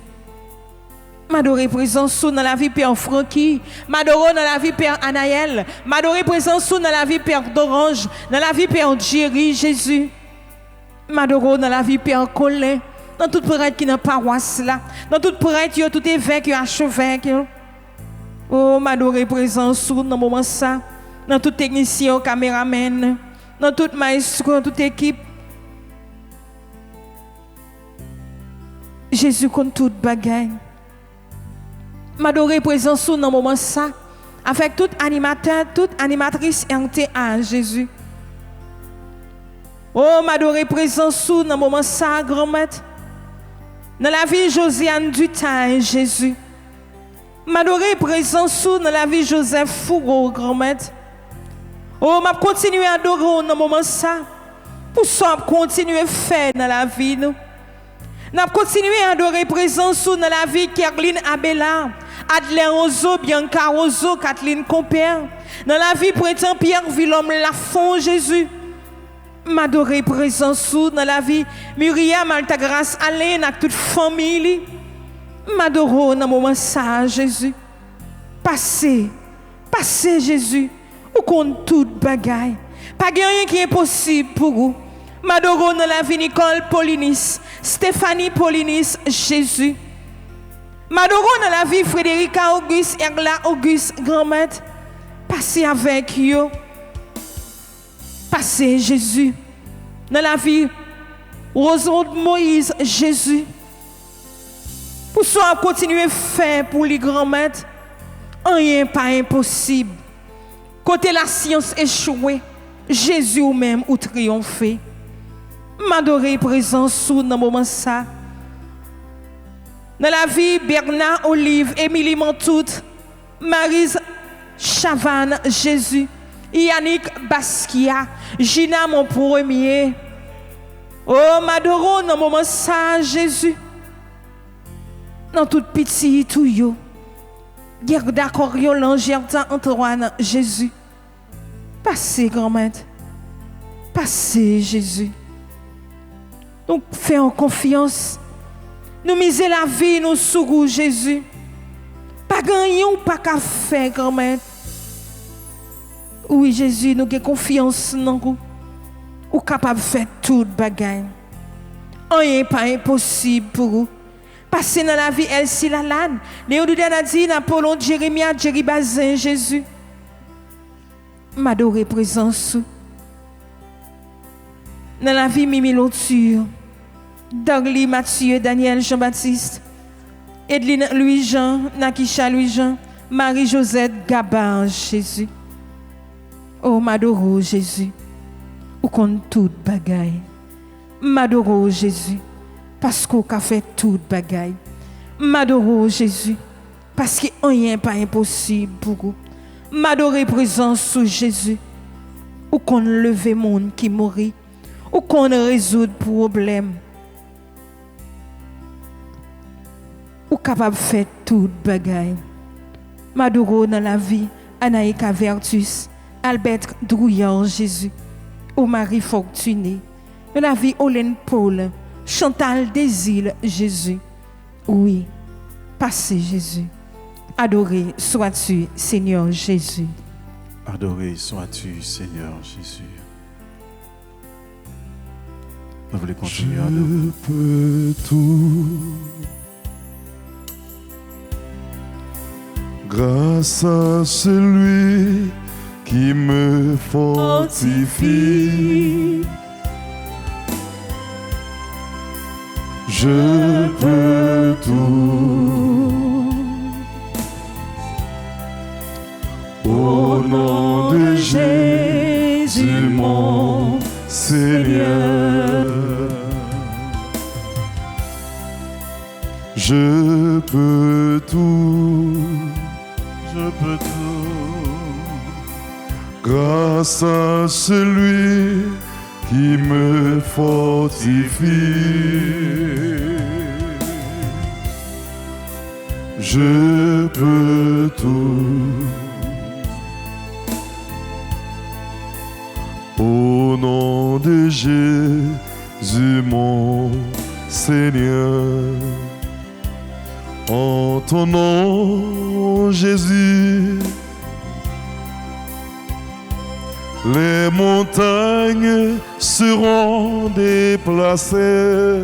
M'adorer présence dans la vie Père Francky, m'adorer dans la vie Père Anaël, m'adorer présence dans la vie Père d'Orange, dans la vie Père Jerry, Jésus. M'adorer dans la vie Père Colin, dans toute prêtre qui est dans la paroisse là, dans toute prêtre, tout évêque, archevêque. Oh, m'adorer présence dans le moment ça, dans tout technicien, caméraman, dans tout maestro, dans toute équipe. Jésus compte toute bagaille. M'adorer présence dans le moment ça, avec tout animateur, toute animatrice RTA, Jésus. Oh, m'adorer présence sous dans le moment ça, grand maître. Dans la vie Josiane Dutaille, Jésus. M'adorer présence sous dans la vie Joseph Fouro, grand maître. Oh, m'a continuer à adorer dans le moment ça. Pour ça, continuer à faire dans la vie, nous. N'a continué à adorer présence dans la vie Kerline Abela, Adler Ozo, Bianca Ozo, Kathleen Compère. Dans la vie Printemps Pierre Villhomme Lafont Jésus. M'adorer présence dans la vie Myriam Altagrace Alain avec toute famille. M'adorer dans le moment ça Jésus. Passez Jésus. Ou compte toute bagaille. Pas rien qui est possible pour vous. M'adorer dans la vie Nicole Paulinis, Stéphanie Paulinis, Jésus. M'adorer dans la vie Frédérica Auguste, Erla Auguste, grand-maître. Passez avec eux. Passez Jésus. Dans la vie Rosaud Moïse, Jésus. Pour ça, continuer à faire pour les grands-maîtres. Rien pas impossible. Côté la science échouée, Jésus ou même ou triomphé. M'adorer présence sous dans le moment ça. Dans la vie, Bernard Olive, Émilie Mantout, Maryse Chavanne, Jésus, Yannick Basquiat, Gina mon premier. Oh, m'adorer dans le moment ça, Jésus. Dans toute pitié, tout yo. Gerda Coriolan, Gerda Antoine, Jésus. Passez, grand-maître. Passez, Jésus. Donc, faisons confiance. Nous miser la vie, nous sourons, Jésus. Pas gagnons, pas qu'à faire, grand-mère. Oui, Jésus, nous avons confiance en vous. Ou capable de faire toute bagaille. Rien n'est pas impossible pour vous. Passez dans la vie, Elsie Lalane. Léo Dudanadi, Napoléon, Jérémia, Jerry Bazin, Jésus. M'adorer présence. Dans la vie, Mimi Loture, Dagli Mathieu, Daniel Jean-Baptiste, Edline Louis-Jean, Nakisha Louis-Jean, Marie-Josette Gabin, Jésus. Oh, m'adoro Jésus, ou compte toute bagaille. M'adoro Jésus, parce qu'on a fait toute bagaille. M'adoro Jésus, parce que rien n'est pas impossible pour vous. M'adorer présence sous Jésus, ou qu'on leve monde qui mourit. Ou qu'on résout le problème. Ou capable de faire toute bagaille. Maduro dans la vie, Anaïka Vertus, Albert Drouillard, Jésus. Ou Marie Fortuné. Dans la vie, Olène Paul, Chantal Desil, Jésus. Oui, passez Jésus. Adoré sois-tu, Seigneur Jésus.
Adoré sois-tu, Seigneur Jésus. Vous voulez continuer à
Je peux tout grâce à celui qui me fortifie. Je peux tout au nom de Jésus mon Seigneur. Je peux tout, grâce à celui qui me fortifie. Je peux tout au nom de Jésus mon Seigneur. En ton nom, Jésus, les montagnes seront déplacées.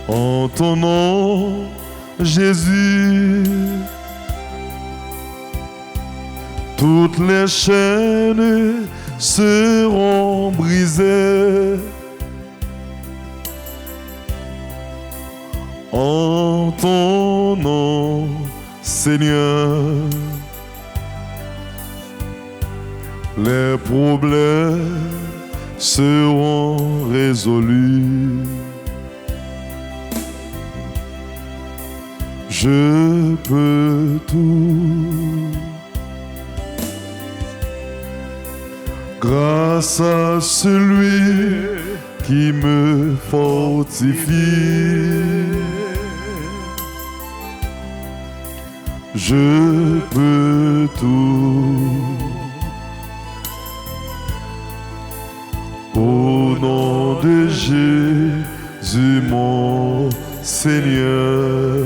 En ton nom, Jésus, toutes les chaînes seront brisées. En ton ton nom, Seigneur, les problèmes seront résolus. Je peux tout grâce à celui qui me fortifie. Je peux tout au nom de Jésus mon Seigneur.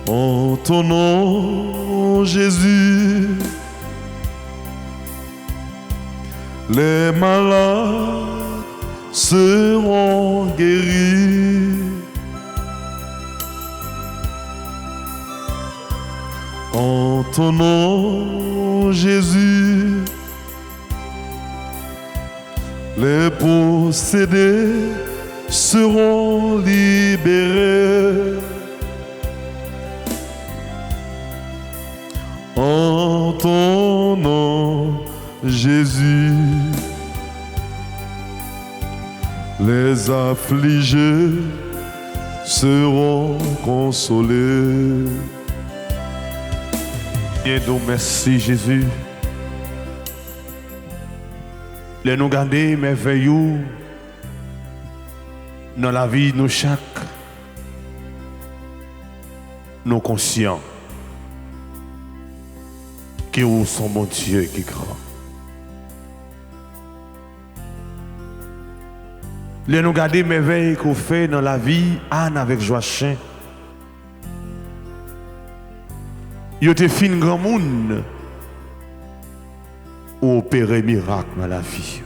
En ton nom, Jésus, les malades seront guéris. En ton nom, Jésus, les possédés seront libérés. En ton nom, Jésus, les affligés seront consolés.
Et nous merci Jésus. Les nous garder merveilleux dans la vie nous chaque. Nous conscients que vous sont mon Dieu qui est grand. Les nous garder merveilles qu'on fait dans la vie Anne avec Joachim. Yo te fin grand monde ou opérer miracle dans la vie.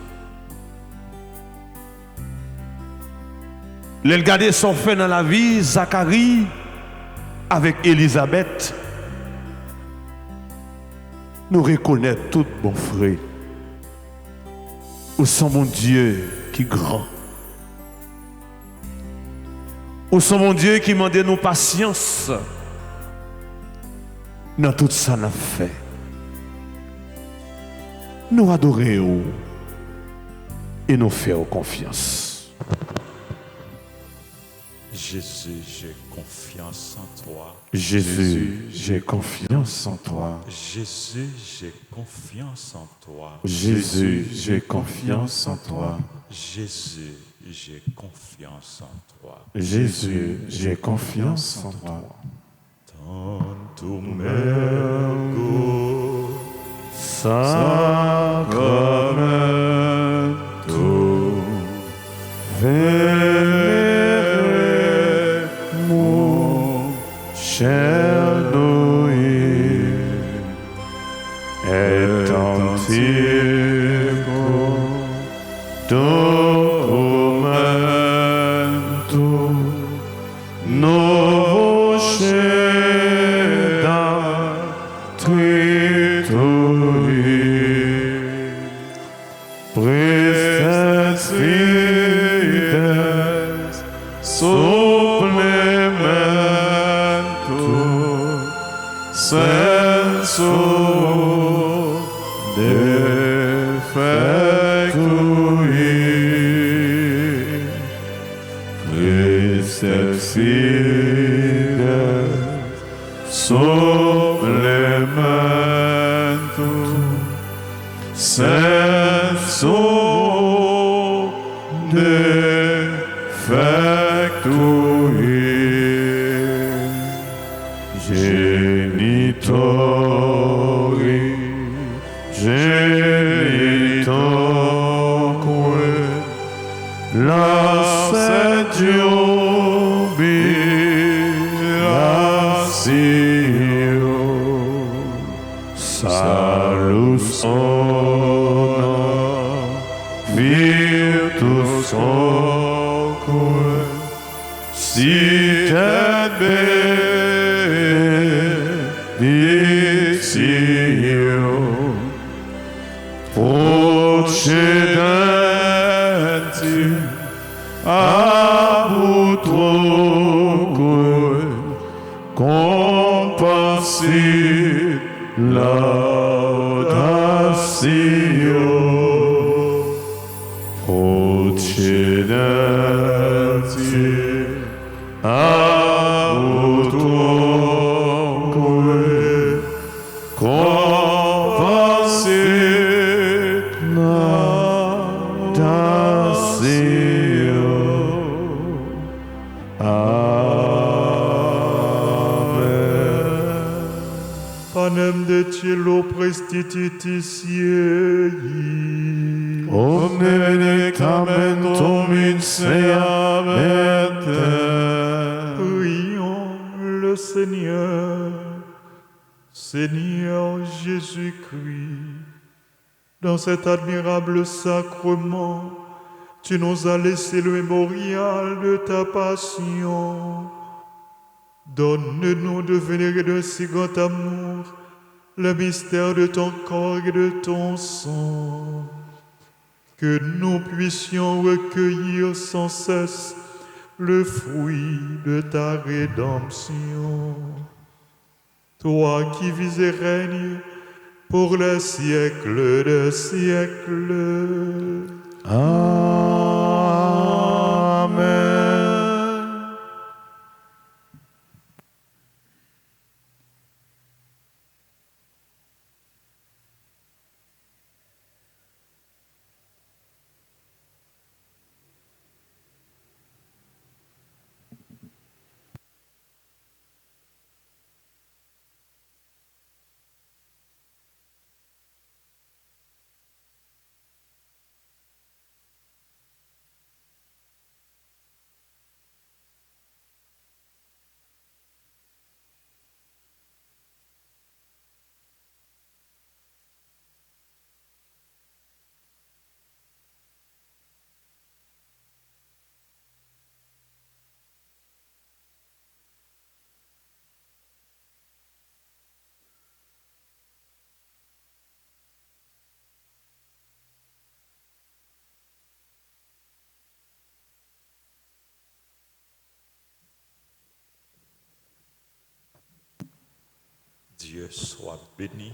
Les garder sont faits dans la vie Zacharie avec Élisabeth. Nous reconnaissons tout bon frère. Où sont mon Dieu qui est grand. Où sont mon Dieu qui m'a donné nos patience. Dans tout ça nous fait. Nous adorons et nous faisons confiance.
Jésus, j'ai confiance en toi.
Jésus, j'ai confiance en toi.
Jésus, j'ai confiance en toi.
Jésus, j'ai confiance en toi.
Jésus, j'ai confiance en toi.
Jésus, j'ai confiance en toi.
Tanto mergo
Sacramento veneremo cernui et antico documento novo Procedenti
Panem de cielo prestititis iei.
Omne benedictamen in sea
Prions le Seigneur. Seigneur Jésus-Christ, dans cet admirable sacrement, tu nous as laissé le mémorial de ta passion. Donne-nous de vénérer d'un si grand amour le mystère de ton corps et de ton sang, que nous puissions recueillir sans cesse le fruit de ta rédemption. Toi qui vis et règnes pour les siècles des siècles.
Amen.
Dieu soit béni.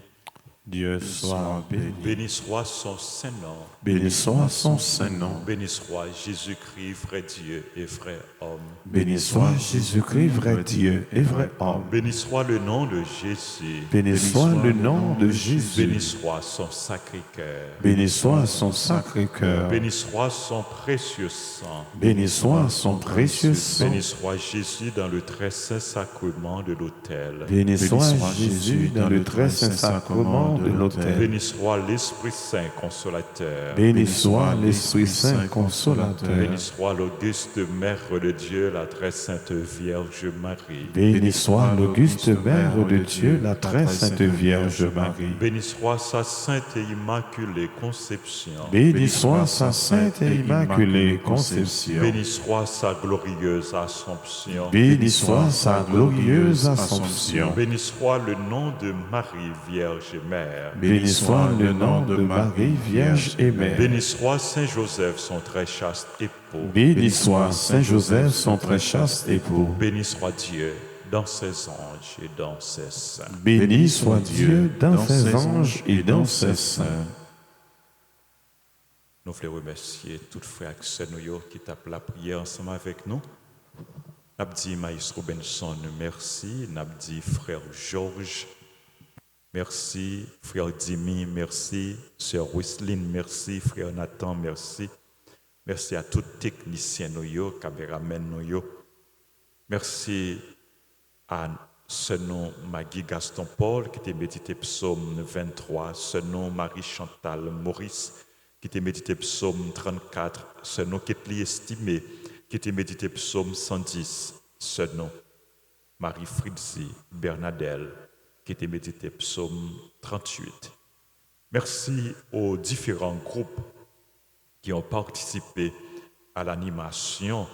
Dieu soit béni.
Béni soit son Saint-Nom.
Béni soit son Saint-Nom.
Béni soit Jésus-Christ, vrai Dieu et vrai homme.
Béni soit Jésus-Christ, vrai Dieu et vrai homme.
Béni soit le nom de Jésus.
Béni soit le nom de Jésus.
Béni soit son sacré-cœur.
Béni soit son sacré-cœur.
Béni soit son précieux sang.
Béni soit son précieux sang.
Béni soit Jésus dans le très saint sacrement de l'autel.
Béni soit Jésus dans le très saint sacrement de l'autel.
Béni soit l'Esprit Saint consolateur.
Béni soit l'Esprit Saint consolateur.
Béni soit l'auguste Mère de Dieu, la très sainte Vierge Marie.
Béni soit l'auguste Mère de Dieu, la très sainte Vierge Marie.
Béni soit sa sainte et immaculée conception.
Béni soit sa sainte et immaculée conception.
Béni soit sa glorieuse Assomption.
Béni soit sa glorieuse Assomption.
Béni soit le nom de Marie Vierge Mère.
Béni soit le nom de Marie Vierge et Mère.
Béni soit Saint Joseph, son très chaste époux.
Béni soit Saint Joseph, son très chaste époux.
Béni soit Dieu dans ses anges et dans ses saints.
Béni soit Dieu dans ses anges et dans ses saints.
Nous voulons remercier tous les frères et sœurs qui tapent la prière ensemble avec nous. N'abdi Maestro Benson, merci. N'abdi frère Georges, merci. Frère Dimi, merci. Sœur Wesley, merci. Frère Nathan, merci. Merci à tous les techniciens, caméramens. Merci à ce nom Maggie Gaston Paul qui était médité psaume 23, ce nom Marie Chantal Maurice qui était médité psaume 34, ce nom qui est estimé qui était médité psaume 110, ce nom Marie Fritzi Bernadelle qui était médité psaume 38. Merci aux différents groupes qui ont participé à l'animation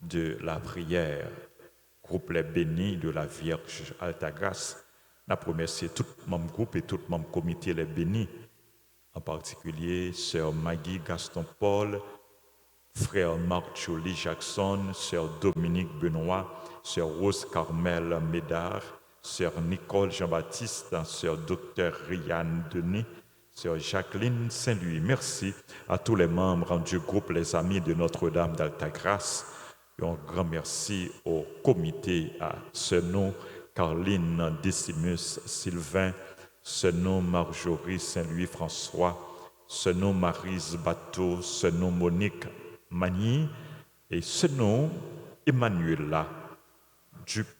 de la prière. Groupe Les Bénis de la Vierge Altagrace. N'a remercié tout le membre groupe et tout le membre comité Les Bénis, en particulier Sœur Maggie Gaston Paul, Frère Marc Jolie Jackson, Sœur Dominique Benoît, Sœur Rose Carmel Médard, Sœur Nicole Jean-Baptiste, Sœur Docteur Rianne Denis, Sœur Jacqueline Saint-Louis. Merci à tous les membres du groupe Les Amis de Notre-Dame d'Altagrace. Et un grand merci au comité, à ce nom Carline Décimus Sylvain, ce nom Marjorie Saint-Louis François, ce nom Maryse Bateau, ce nom Monique Magny et ce nom Emmanuela Dupont.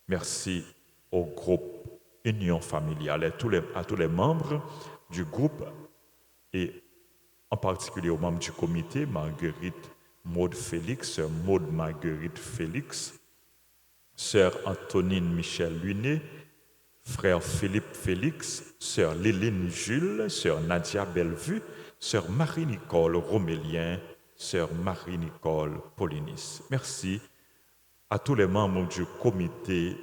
Merci au groupe Union Familiale et à tous les membres du groupe et en particulier aux membres du comité, Marguerite Maude Félix, Sœur Maude Marguerite Félix, Sœur Antonine Michel Luné, Frère Philippe Félix, Sœur Léline Jules, Sœur Nadia Bellevue, Sœur Marie-Nicole Romélien, Sœur Marie-Nicole Paulinis. Merci à tous les membres du comité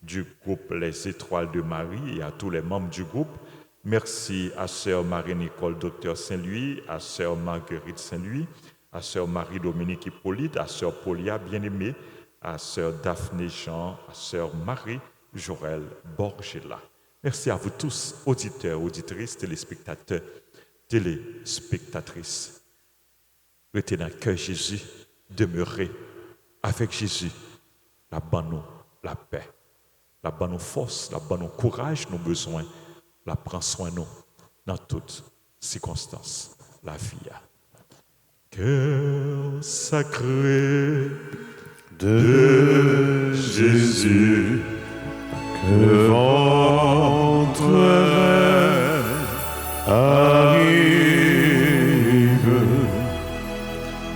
du groupe Les Étoiles de Marie et à tous les membres du groupe. Merci à Sœur Marie-Nicole Docteur Saint-Louis, à Sœur Marguerite Saint-Louis, à Sœur Marie-Dominique Hippolyte, à Sœur Paulia Bien-Aimée, à Sœur Daphné Jean, à Sœur Marie-Jorel Borgella. Merci à vous tous, auditeurs, auditrices, téléspectateurs, téléspectatrices. Restez dans le cœur Jésus, demeurez avec Jésus, la bonne la paix, la bonne force, la bonne courage, nos besoins, la prend soin de nous dans toutes circonstances, la vie. Cœur sacré de Jésus, que votre rêve arrive,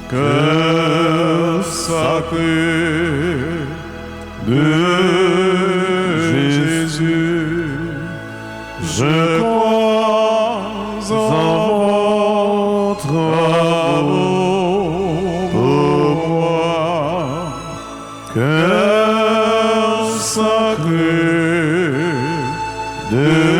cœur sacré de Jésus, je crois en votre amour pour moi, cœur sacré de